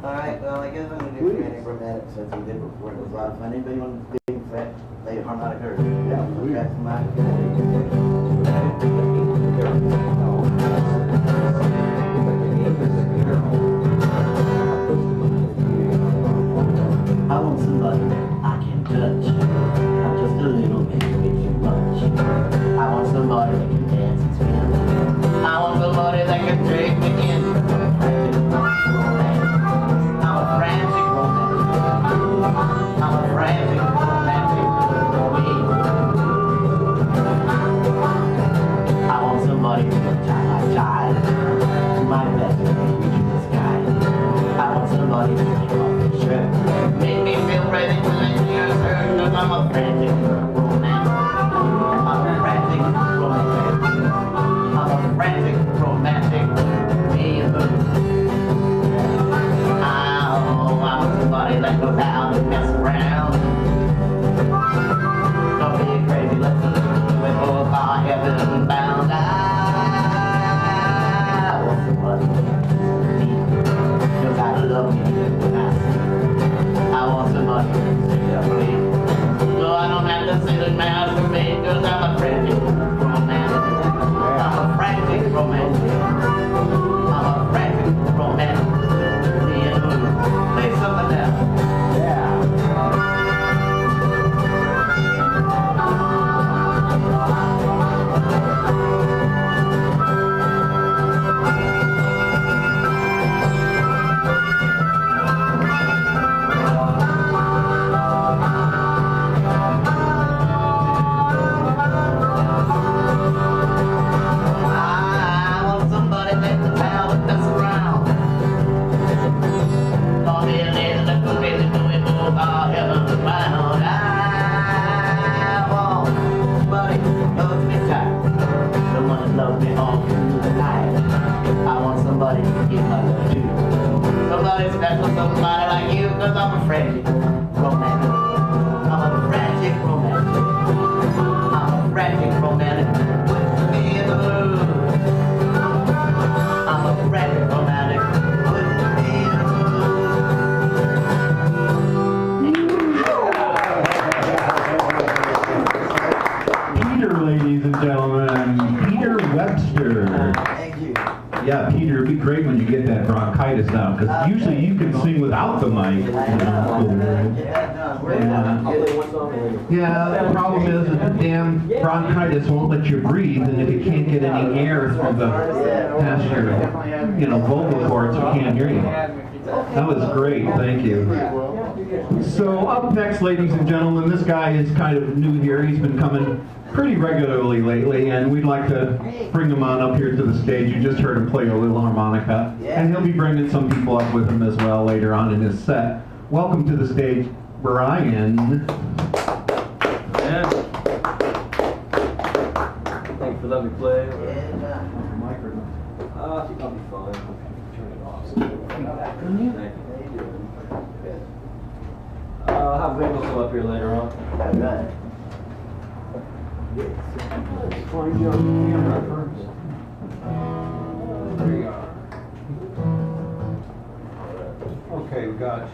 Alright, well, I guess I'm going to do Frantic Romantic since we did before. It was a lot of fun. Anybody want to big fat play harmonica or fat I want somebody I can touch. Not just a little bit, too much. I want somebody that can dance and spin. I want somebody that can take me in. I'm a frantic romantic. I'm a frantic romantic. I want somebody who can tie my tie to my best and reach the sky. I want somebody to take off the shirt, make me feel ready when I hear her. Cause I'm a frantic romantic. I'm a frantic romantic. I'm a frantic romantic. Me and her. Oh, I want somebody that goes out and mess around. Don't be crazy, let's do it all by heaven bound. I want somebody who gotta love me when I sing. I want somebody to sing that for me. So I don't have to sing the mass for me, cause I'm a frantic romantic. I'm a frantic romantic. I'm a frantic romantic. Me and who? Play something else. Yeah. romantic. I'm a frantic romantic. I'm a frantic romantic. Put me in the mood. I'm a frantic romantic. Put me in the Peter, ladies and gentlemen, Peter Webster. Thank you. Yeah, Peter, it'd be great when you get that bronchitis out, because usually you can sing without the mic. Yeah, the problem is that the damn bronchitis won't let you breathe, and if you can't get any air through the past your, vocal cords, you can't hear you. That was great, thank you. So up next, ladies and gentlemen, this guy is kind of new here. He's been coming pretty regularly lately, and we'd like to bring him on up here to the stage. You just heard him play a little harmonica, and he'll be bringing some people up with him as well later on in his set. Welcome to the stage, Brian. Yeah. Thanks for letting me play. I'll be fine. Turn it off. Thank you. I'll have Wiggles come up here later on. All right. Find you on camera first. There you are. Okay, we got you.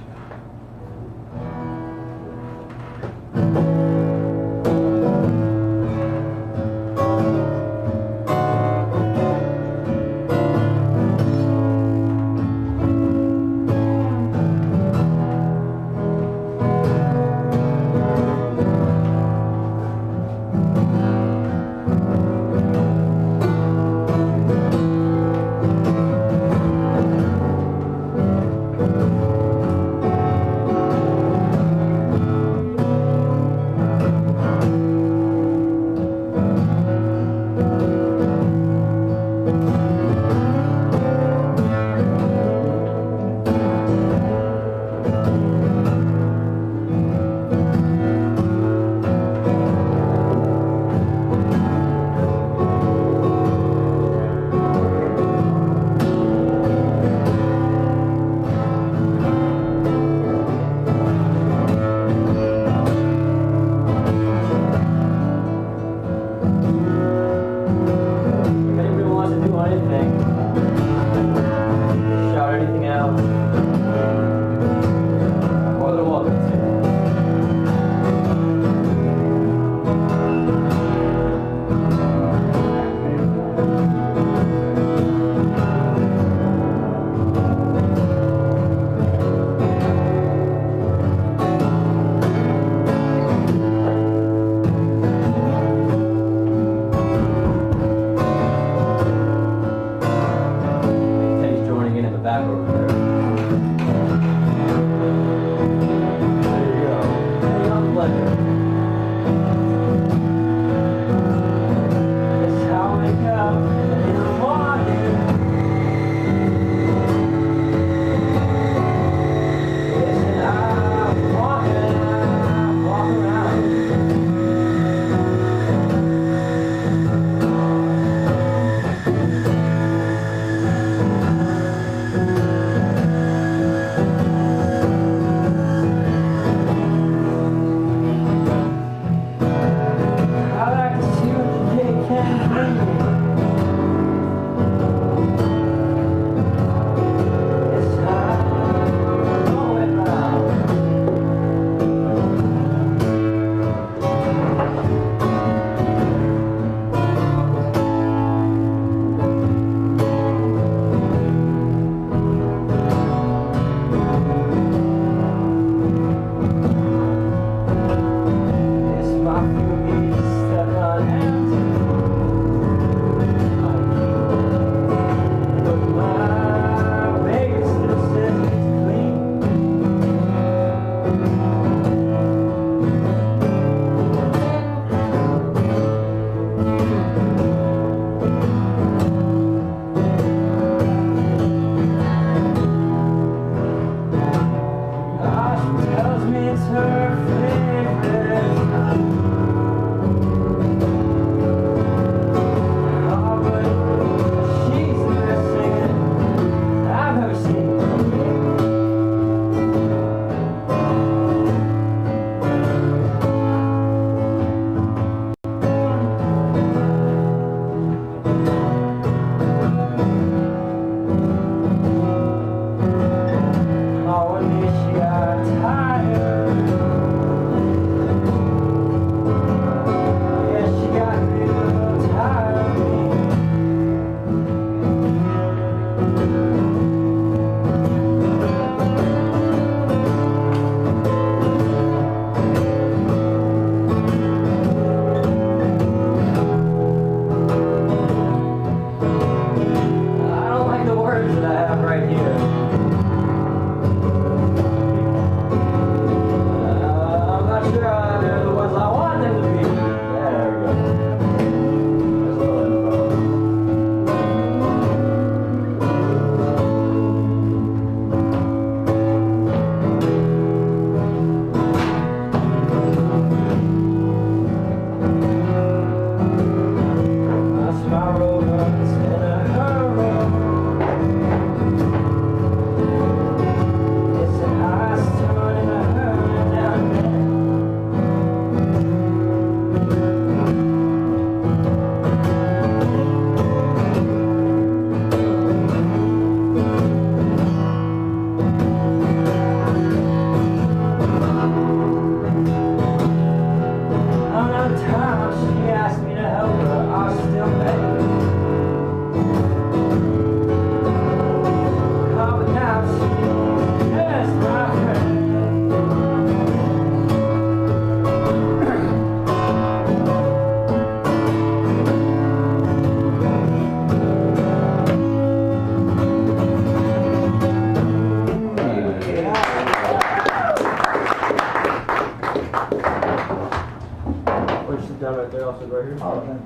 down right there, I'll sit right here. Oh, thanks.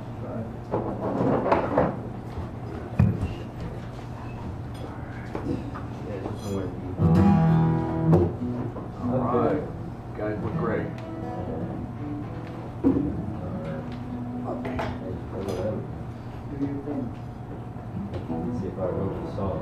Yeah, just somewhere. All right. Guys look great. Let's see if I wrote the song.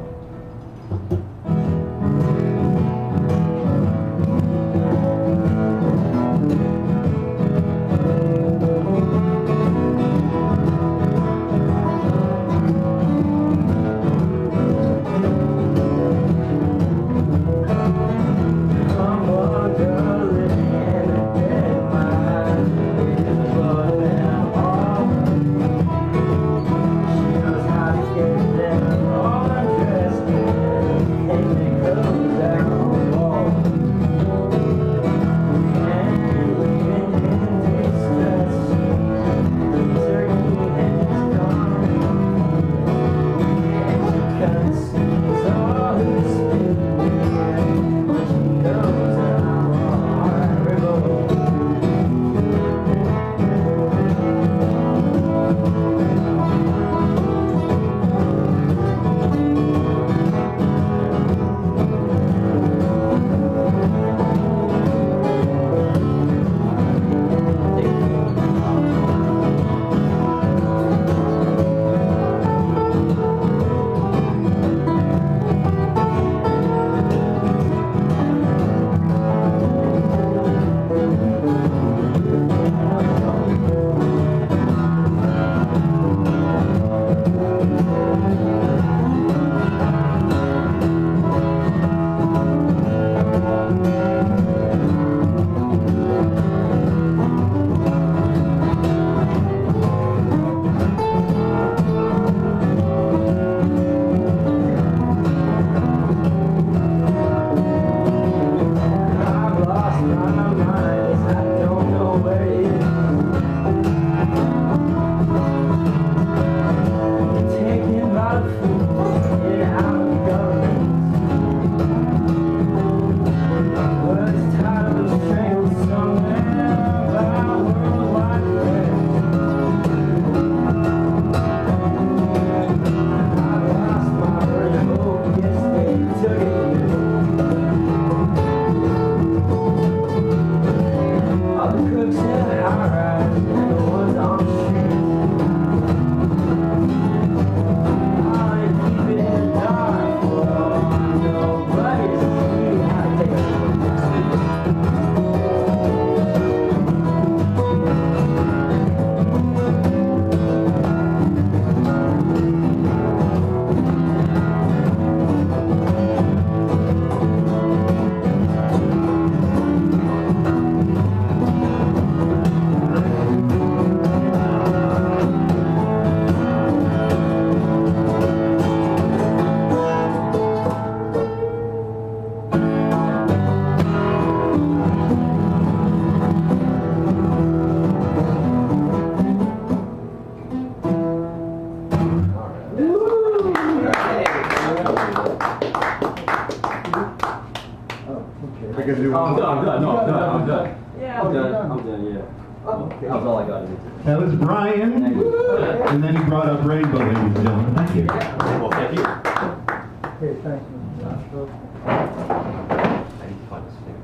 We can do I'm one. done, no, I'm done, I'm done. Yeah, I'm done, yeah. Okay. That was all I got to do. That was Brian, Thank you. and then he brought up Rainbow, ladies and gentlemen. Thank you. Well, thank you. Okay, thanks, Mr. Joshua. I need to find this thing.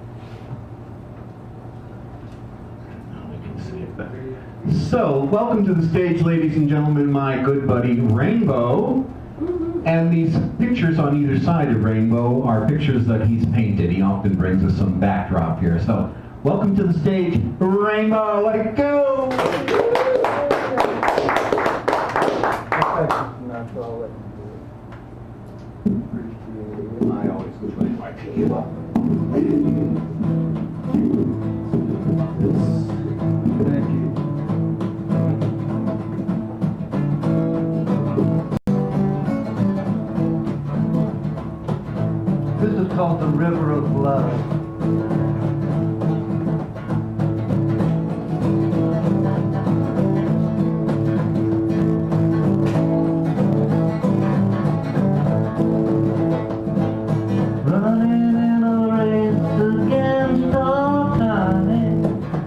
Now we can see it better. So, welcome to the stage, ladies and gentlemen, my good buddy Rainbow. And these pictures on either side of Rainbow are pictures that he's painted. He often brings us some backdrop here. So, welcome to the stage, Rainbow. Let it go! I always try to pick you up. Thank you. This is called the River of Love. Running in a race against all time.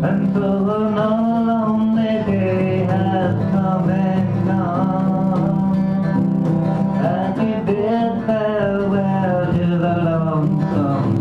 And so the lonely day has come and gone, and we bid farewell to the lonesome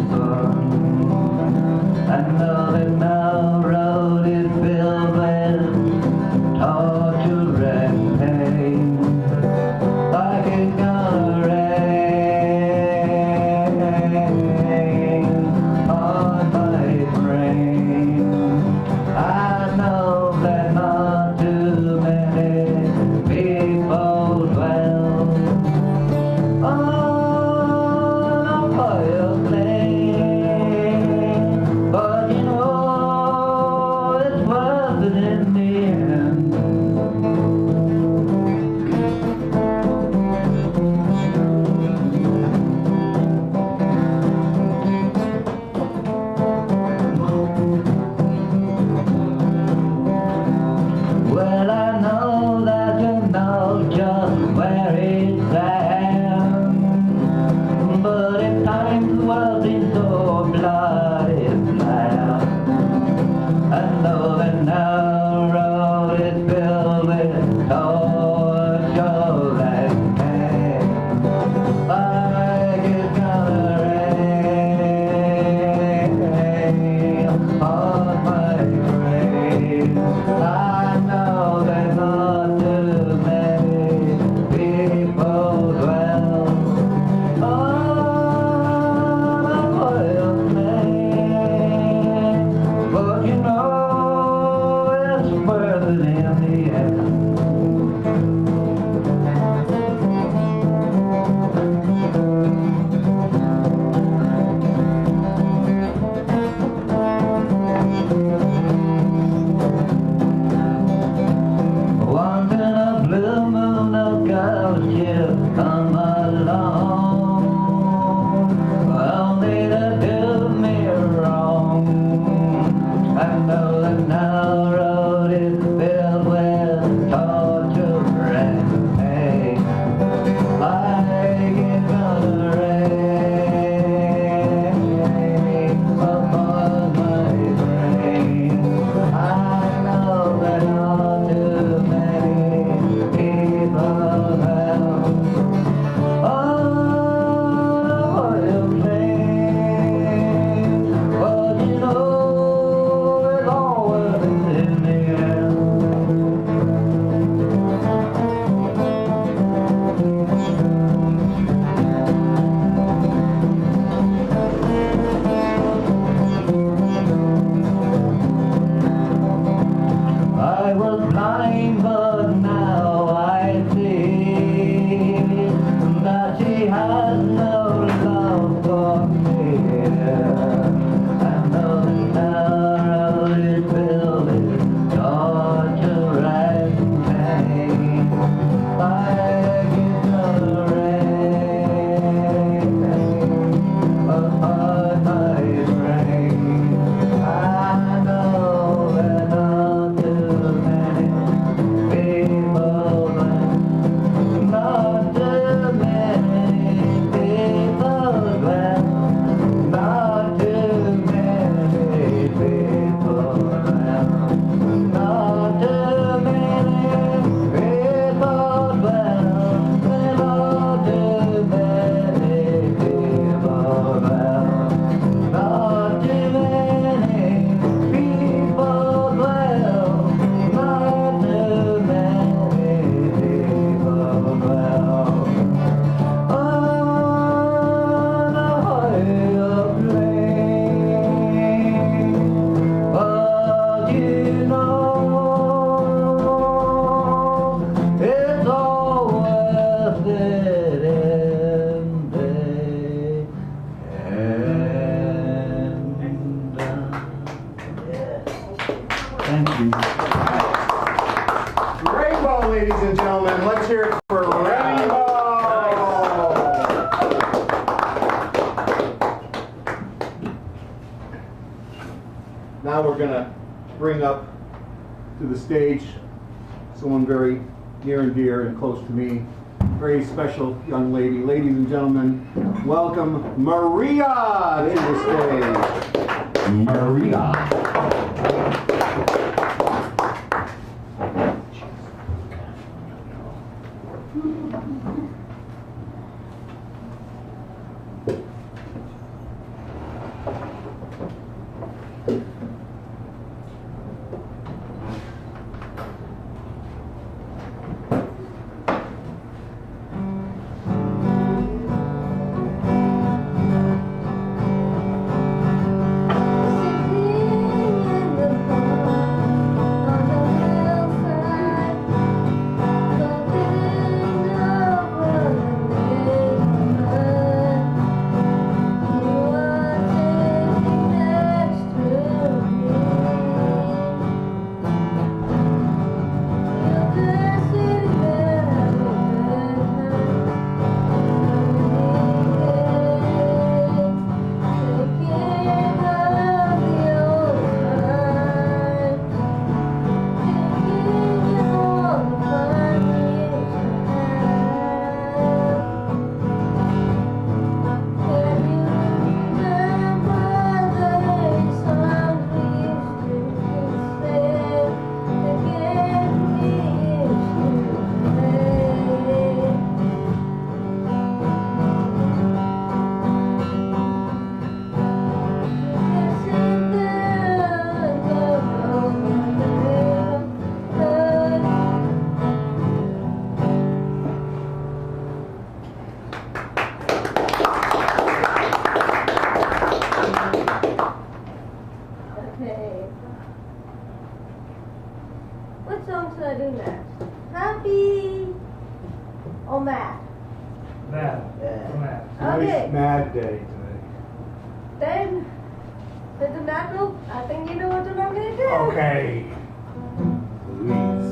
going to bring up to the stage someone very near and dear and close to me, very special young lady. Ladies and gentlemen, welcome Maria to the stage. Maria. What song should I do next? Happy or mad? Mad. Okay. Nice mad day today. Then, with the mad group, I think you know what I'm going to do. Okay. Please.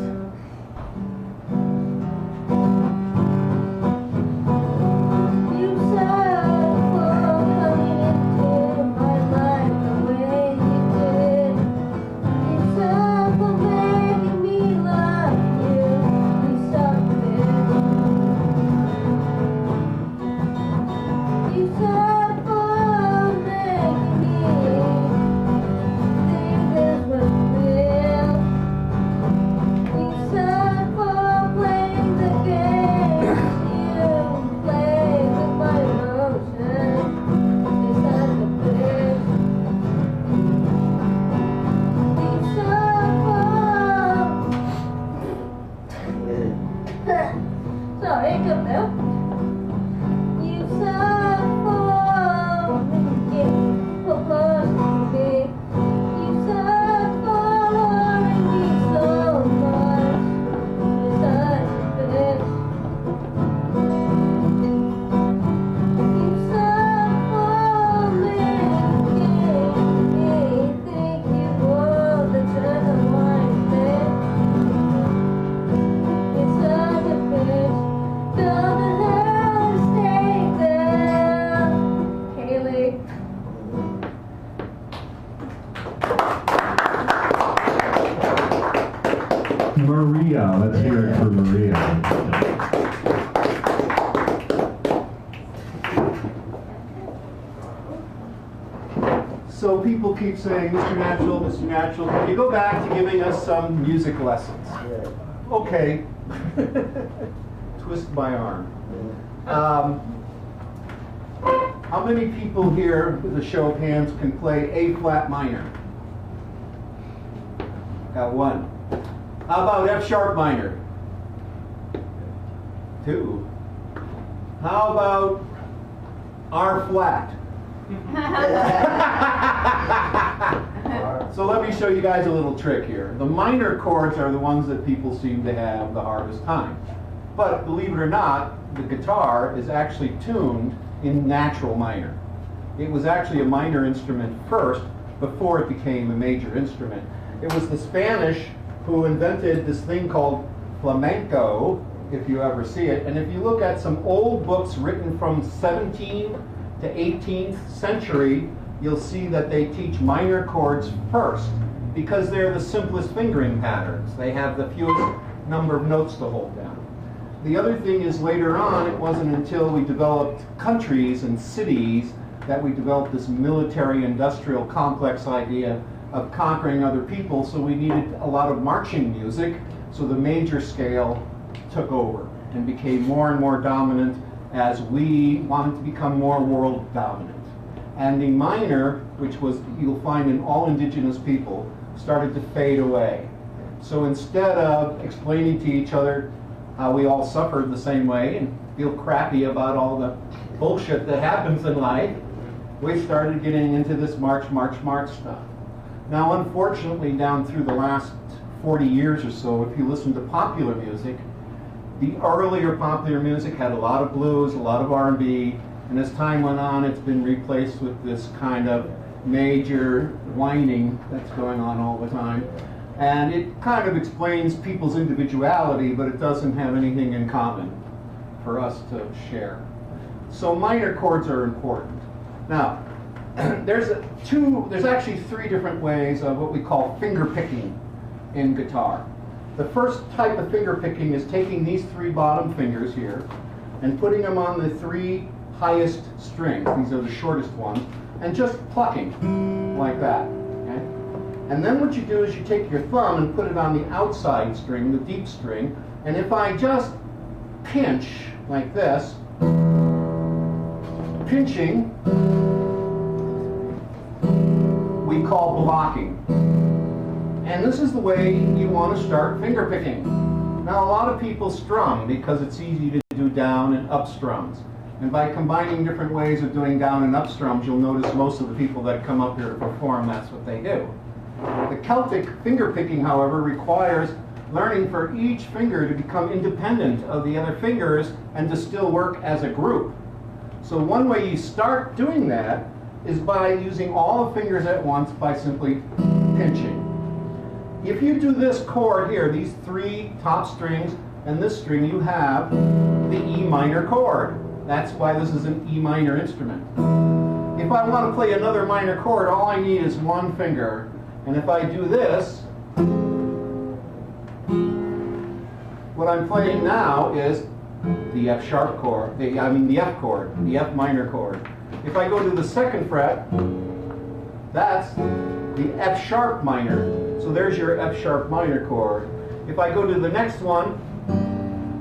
You said for coming into my life the way you did. You said for making me love you. You something. You said for making me think this was real. You said for playing the games you play with my emotions. You said the best. You said for sorry, good now. You said for proposing to me. You said for loving me so much. You said the best. You said for making me think you were the genuine thing. It's such a bitch. Don't hesitate there, Haley. Maria. Let's hear it for Maria. So people keep saying, Mr. Natural, Mr. Natural, can you go back to giving us some music lessons? Okay. Twist my arm. How many people here, with a show of hands, can play A flat minor? Got one. How about F sharp minor? Two. How about R flat? So let me show you guys a little trick here. The minor chords are the ones that people seem to have the hardest time. But believe it or not, the guitar is actually tuned in natural minor. It was actually a minor instrument first before it became a major instrument. It was the Spanish who invented this thing called flamenco, if you ever see it. And if you look at some old books written from 17th to 18th century, you'll see that they teach minor chords first. because they're the simplest fingering patterns. They have the fewest number of notes to hold down. The other thing is later on, it wasn't until we developed countries and cities that we developed this military industrial complex idea of conquering other people, so we needed a lot of marching music, so the major scale took over and became more and more dominant as we wanted to become more world dominant. And the minor, which was, you'll find in all indigenous people, started to fade away. So instead of explaining to each other how we all suffered the same way and feel crappy about all the bullshit that happens in life, we started getting into this march, march, march stuff. Now, unfortunately, down through the last 40 years or so, if you listen to popular music, the earlier popular music had a lot of blues, a lot of R&B, and as time went on, it's been replaced with this kind of major whining that's going on all the time. And it kind of explains people's individuality, but it doesn't have anything in common for us to share. So minor chords are important. Now, there's actually three different ways of what we call finger picking in guitar. The first type of finger picking is taking these three bottom fingers here and putting them on the three highest strings. These are the shortest ones, and just plucking like that. Okay? And then what you do is you take your thumb and put it on the outside string, the deep string, and if I just pinch like this, pinching we call blocking. And this is the way you want to start finger picking. Now, a lot of people strum because it's easy to do down and up strums. And by combining different ways of doing down and up strums, you'll notice most of the people that come up here to perform, that's what they do. The Celtic finger picking, however, requires learning for each finger to become independent of the other fingers and to still work as a group. So one way you start doing that is by using all the fingers at once by simply pinching. If you do this chord here, these three top strings and this string, you have the E minor chord. That's why this is an E minor instrument. If I want to play another minor chord, all I need is one finger. And if I do this, what I'm playing now is the F sharp chord, the F chord, the F minor chord. If I go to the second fret, that's the F sharp minor. So there's your F sharp minor chord. If I go to the next one,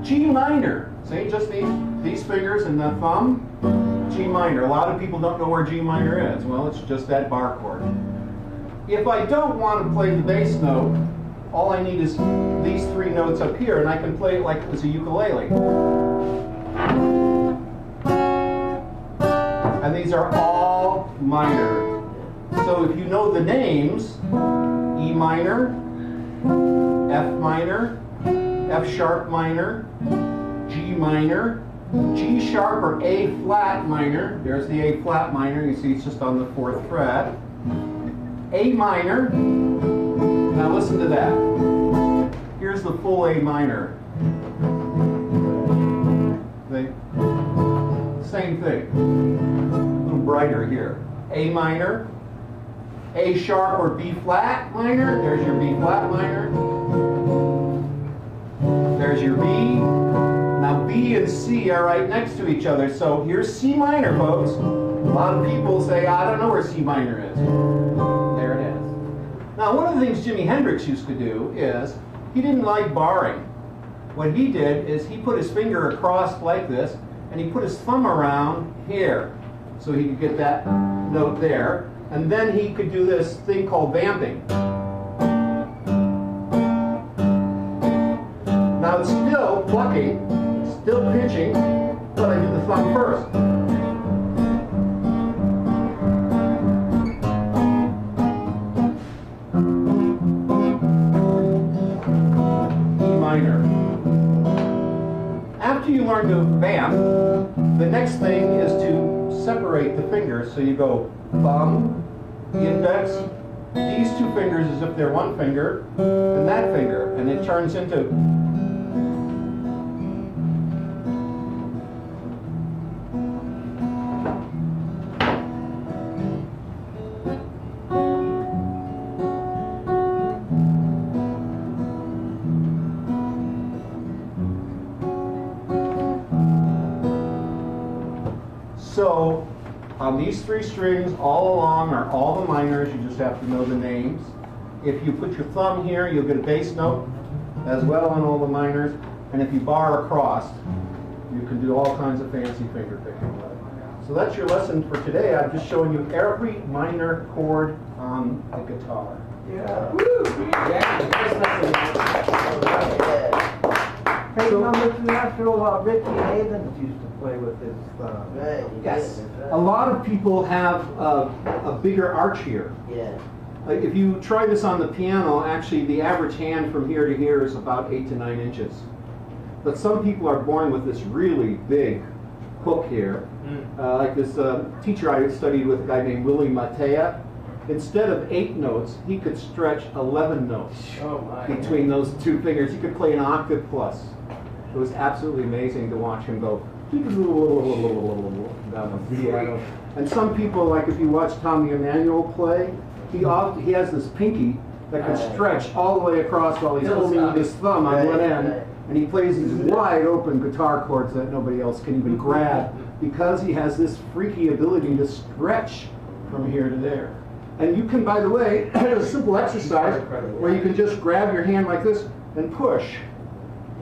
G minor. See, just these fingers and the thumb, G minor. A lot of people don't know where G minor is. Well, it's just that bar chord. If I don't want to play the bass note, all I need is these three notes up here, and I can play it like it was a ukulele. And these are all minor. So if you know the names, E minor, F minor, F sharp minor, G minor, G sharp or A flat minor. There's the A flat minor. You see it's just on the 4th fret. A minor. Now listen to that. Here's the full A minor. Same thing. A little brighter here. A minor. A sharp or B flat minor. There's your B flat minor. There's your B. Now B and C are right next to each other. So here's C minor, folks. A lot of people say, I don't know where C minor is. There it is. Now, one of the things Jimi Hendrix used to do is he didn't like barring. What he did is he put his finger across like this, and he put his thumb around here so he could get that note there. And then he could do this thing called vamping. Now it's still plucking, still pinching, but I do the thumb first. E minor. After you learn to vamp, the next thing is to separate the fingers. So you go thumb, index, these two fingers as if they're one finger, and that finger, and it turns into So on these 3 strings all along are all the minors. You just have to know the names. If you put your thumb here, you'll get a bass note as well on all the minors. And if you bar across, you can do all kinds of fancy finger picking with it. So that's your lesson for today. I'm just showing you every minor chord on the guitar. Yeah. Woo! Hey, now, Mr. Natural, Ricky Havens used to play with his thumb. Right. Yes. A lot of people have a bigger arch here. Yeah. If you try this on the piano, actually the average hand from here to here is about 8 to 9 inches. But some people are born with this really big hook here. Like this teacher I studied with, a guy named Willie Matea. Instead of 8 notes, he could stretch 11 notes between those 2 fingers. He could play an octave plus. It was absolutely amazing to watch him go down the piano. And some people, like if you watch Tommy Emmanuel play, he has this pinky that can stretch all the way across while he's holding with his thumb on one end. And he plays these wide open guitar chords that nobody else can even grab because he has this freaky ability to stretch from here to there. And you can, by the way, a simple exercise where you can just grab your hand like this and push.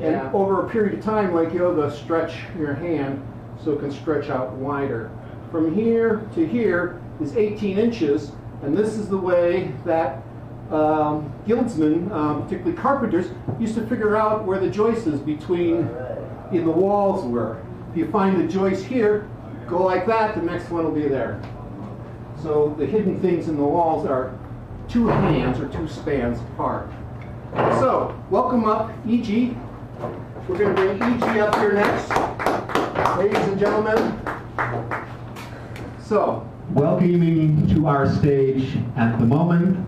And over a period of time, like yoga, stretch your hand so it can stretch out wider. From here to here is 18 inches, and this is the way that guildsmen, particularly carpenters, used to figure out where the joists between in the walls were. If you find the joist here, go like that, the next one will be there. So the hidden things in the walls are 2 hands or 2 spans apart. So, welcome up, E.G. We're going to bring E.G. up here next. Ladies and gentlemen. So, welcoming to our stage at the moment,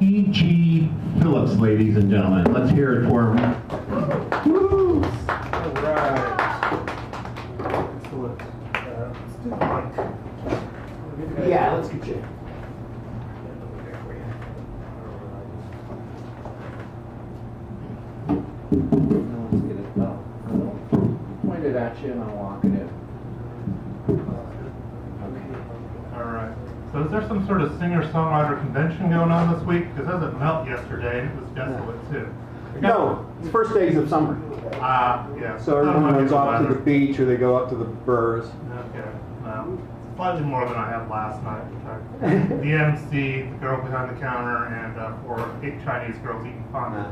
E.G. Phillips, ladies and gentlemen. Let's hear it for him. Woo! All right. Excellent. Let's do the mic. Yeah, let's get you. Let's get it up. Point it at you and I'll walk it in. All right. So is there some sort of singer-songwriter convention going on this week? Because it wasn't melt yesterday and it was desolate too. No, it's first days of summer. Yeah. So everyone goes off to the beach or they go up to the burrs. Okay. Well, slightly more than I had last night. The MC, the girl behind the counter, and 8 Chinese girls eating fondue.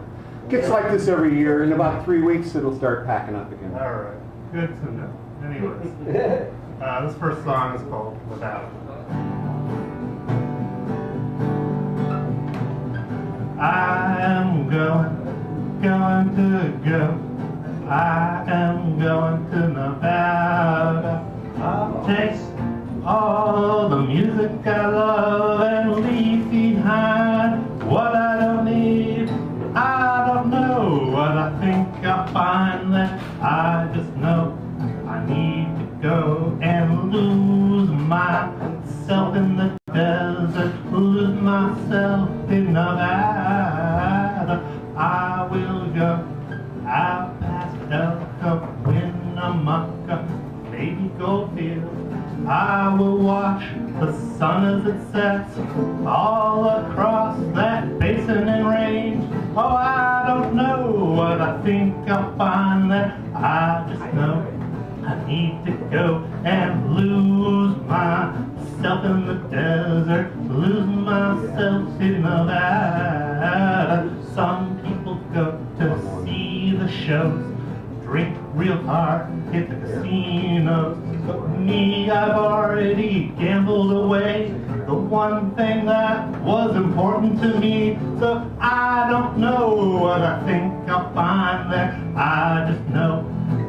Gets like this every year. In about 3 weeks, it'll start packing up again. All right. Good to know. Anyways, this first song is called Without. I am going to go. I am going to Nevada. I'll take all the music I love and leave behind what I don't need. I don't know what I think I'll find there. I just know I need to go and lose myself in the desert, lose myself in Nevada. I will go out past Elko, Winnemucca, maybe Goldfield. I will watch the sun as it sets all across that basin and range. Oh, I don't know what I think I'll find there. I just know I need to go and lose myself in the desert, lose myself in Nevada. Some people go to see the shows, drink real hard, hit the casinos. But me, I've already gambled away the one thing that was important to me. So I don't know what I think I'll find there. I just know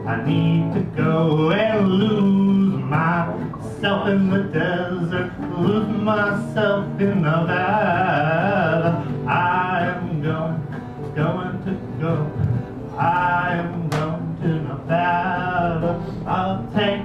I need to go and lose myself in the desert, lose myself in Nevada. I am going to go. I am going to Nevada. I'll take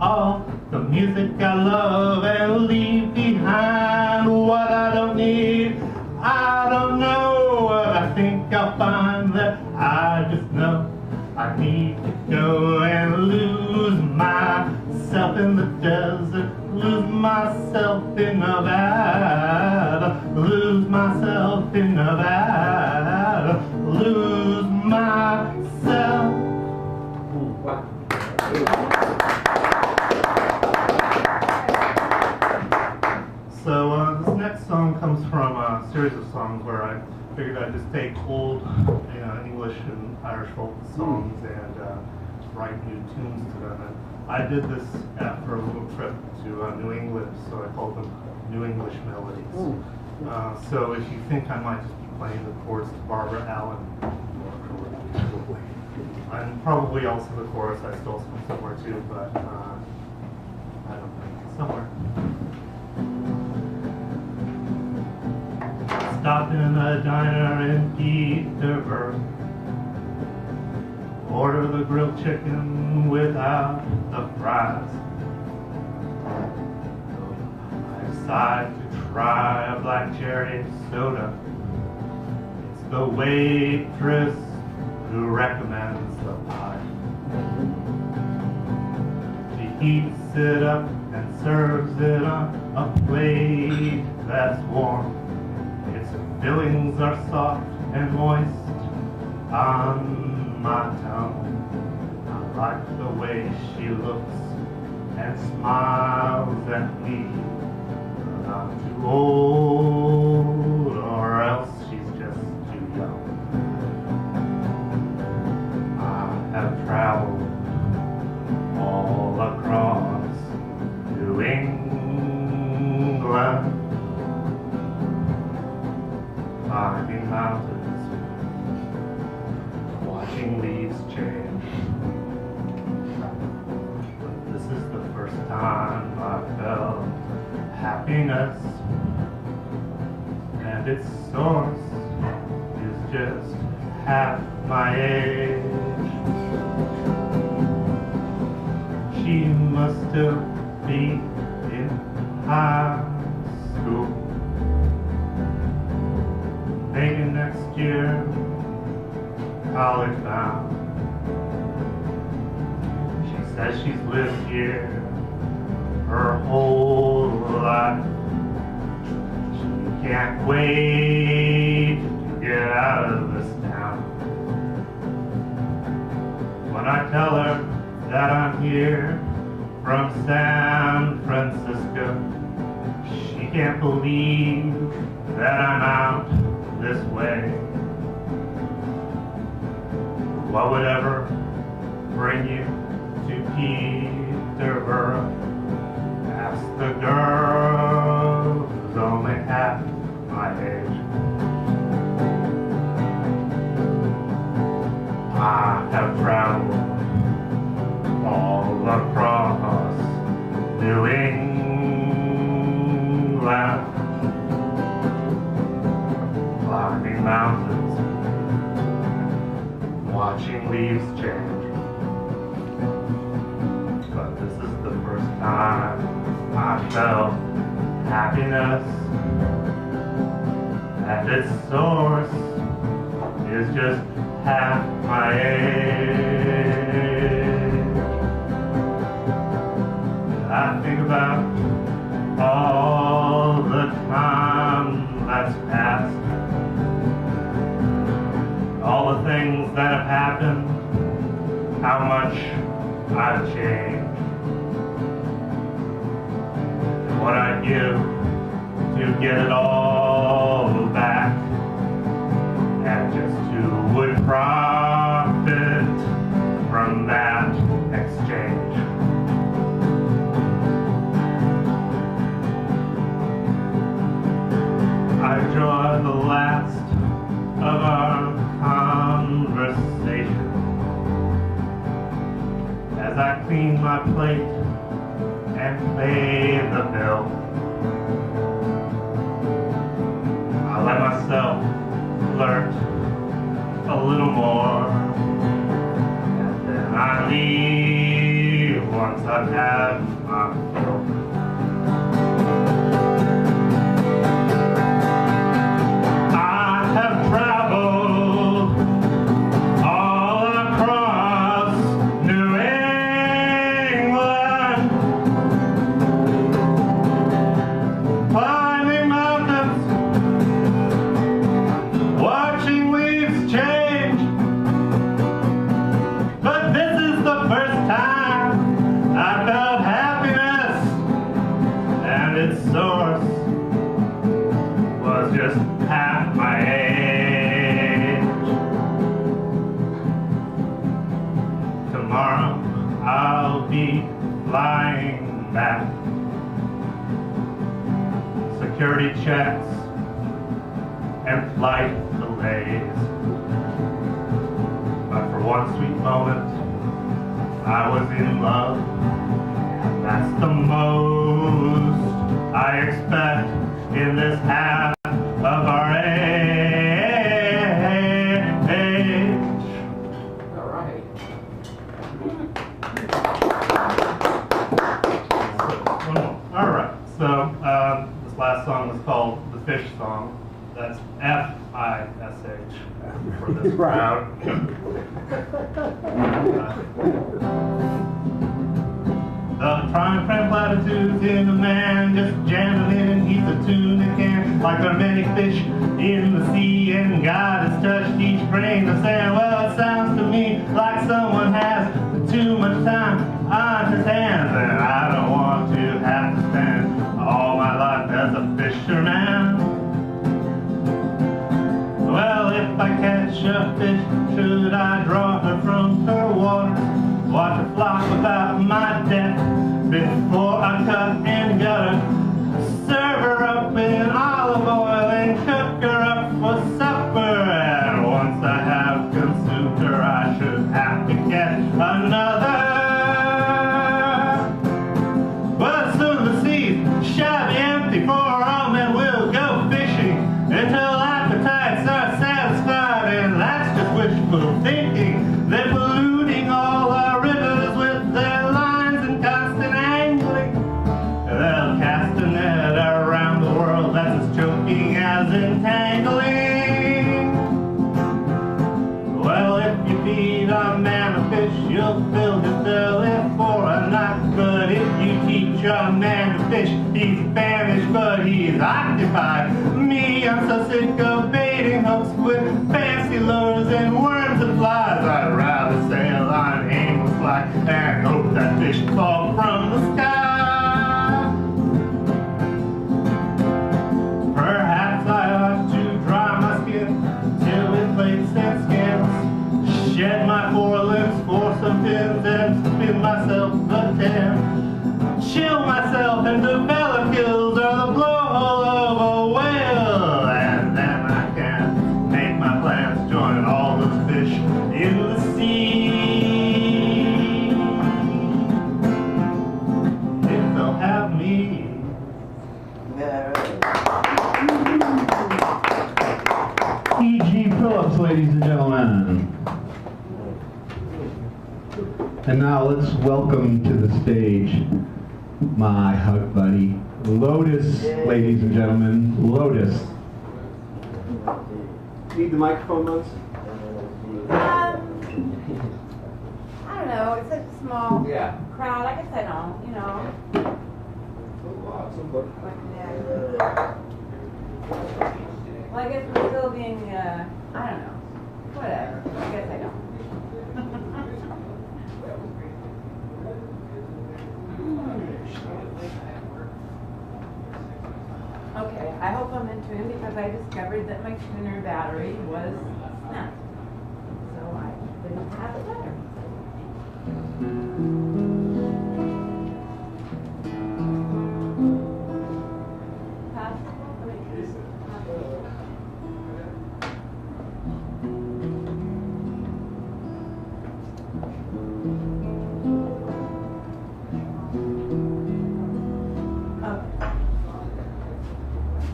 all the music I love and leave behind what I don't need. I don't know what I think I'll find there. I just know I need to go and lose myself in the the desert, lose myself in Nevada, lose myself in Nevada, lose myself. So this next song comes from a series of songs where I figured I'd just take old English and Irish folk songs and write new tunes to them. And I did this after a little trip to New England, so I called them New English Melodies. So if you think I might just be playing the chords to Barbara Allen, and probably also the chorus I stole from somewhere too, but I don't think somewhere. Stopped in a diner in Peterborough. Order the grilled chicken without the fries. I decide to try a black cherry soda. It's the waitress who recommends the pie. She heats it up and serves it on a plate that's warm. Its fillings are soft and moist on my tongue. I like the way she looks and smiles at me. Not too old, or else she's just too young. I have traveled all across New England, climbing mountains, watching leaves change. But this is the first time I felt happiness, and its source is just half my age. She must still be in high school. Maybe next year, college bound. She says she's lived here her whole life. She can't wait to get out of this town. When I tell her that I'm here from San Francisco, she can't believe that I'm out this way. What would ever bring you to Peterborough? Ask the girl who's only half my age. I have traveled all across New England, climbing mountains, watching leaves change. But this is the first time I felt happiness, and its source is just half my age. I think about all the time that's passed, all the things that have happened, how much I've changed, what I'd give to get it all back, and just who would profit from that exchange. I draw the last of our conversation as I clean my plate and pay the bill. I let myself flirt a little more, and then I leave once I've had my fill. I have traveled all across New England, back. Security checks and flight delays. But for one sweet moment, I was in love. That's the most I expect in this half of our age. All right. All right. So this last song is called The Fish Song. That's F-I-S-H for this crowd. The prime platitudes in a man just jamming in and he's a tuna can. Like there are many fish in the sea and God has touched each grain of sand. Well, it sounds to me like someone has too much time on his hands, and I don't want to have to spend all my life as a fisherman. Well, if I catch a fish, should I draw her from her water? Watch her flop about my deck before I cut and gut her. Serve her up in olive oil and cook her up for supper. And once I have consumed her, I should have to get another. Well, soon the seas shall be empty, for all men will go fishing until appetites are satisfied, and that's just wishful thinking. They're polluting all our rivers with their lines and constant angling. They'll cast a net around the world that's as choking as entangling. Well, if you feed a man a fish, you'll fill his belly for a night. But if you teach a man to fish, he's famished but he's occupied. Me, I'm so sick of baiting hooks with fancy lures and worms and flies. I'd rather sail on aimless like and hope that fish fall from the sky. Perhaps I ought to dry my skin till it plates and scales, shed my forelimbs for some pins and spin myself a tan, chill myself and develop gills or the blowhole of a whale, and then I can make my plans, join all those fish in the sea. If they'll have me. E.G. Phillips, ladies and gentlemen. And now let's welcome to the stage my hug buddy, Lotus, ladies and gentlemen, Lotus. Need the microphone, Lotus? I don't know. It's such a small Yeah. crowd. I guess I don't, you know. Well, I guess we're still being, I don't know. Whatever. I guess I don't. Okay, I hope I'm in tune because I discovered that my tuner battery was snapped. So I didn't have a battery.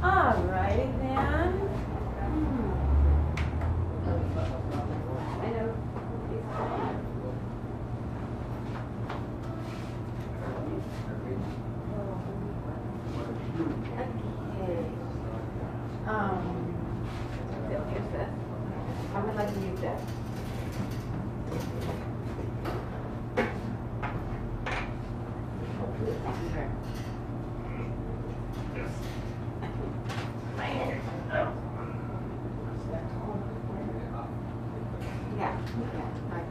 Alrighty then. I know. Okay. Here's this. I would like to use this. Okay. Yeah. Right.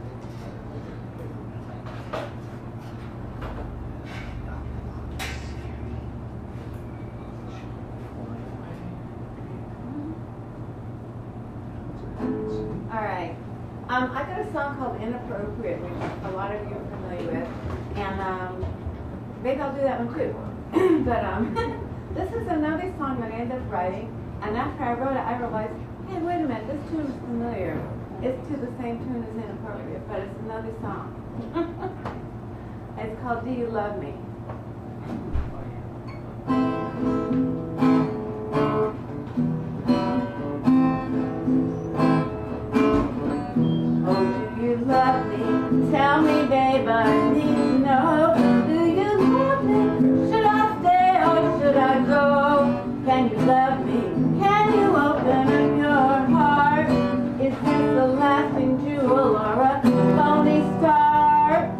All right. I got a song called Inappropriate, which a lot of you are familiar with. And maybe I'll do that one too. But this is another song that I ended up writing, and after I wrote it, I realized, hey, wait a minute, this tune is familiar. It's to the same tune as Inappropriate, but it's another song. It's called Do You Love Me? Oh, do you love me? Tell me, babe, I need to know. Do you love me? Should I stay or should I go? Can you love me? Can you open up your heart? Is this a lasting jewel or a phony star?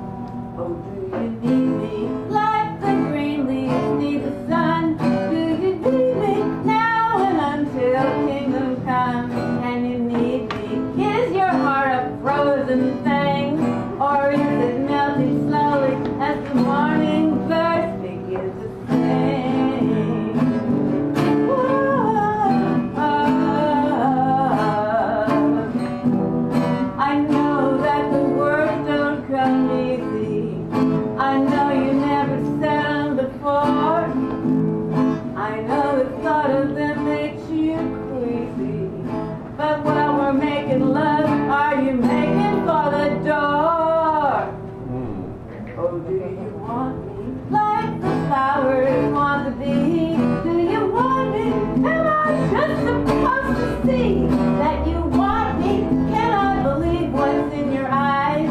Oh, do you need me like the green leaves need the sun? Do you need me now and until kingdom come? And you need me? Is your heart a frozen thing, or is it melting slowly as the morning birds begin to sing? I know that the words don't come easy. I know you never said them before. I know the thought of them makes you queasy. But while we're making love, are you making for the door? Oh, do you want me like the flowers want to be? Do you want me? Am I just supposed to see that you want me? Can I believe what's in your eyes?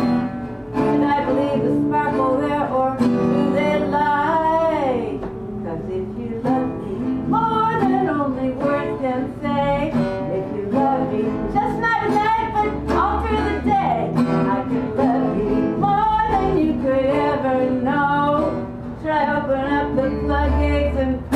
Should I believe the sparkle there, or do they lie? 'Cause if you love me more than only words can say, if you love me just night and night, but all through the day, I can love you more than you could ever know. Should I open up the floodgates and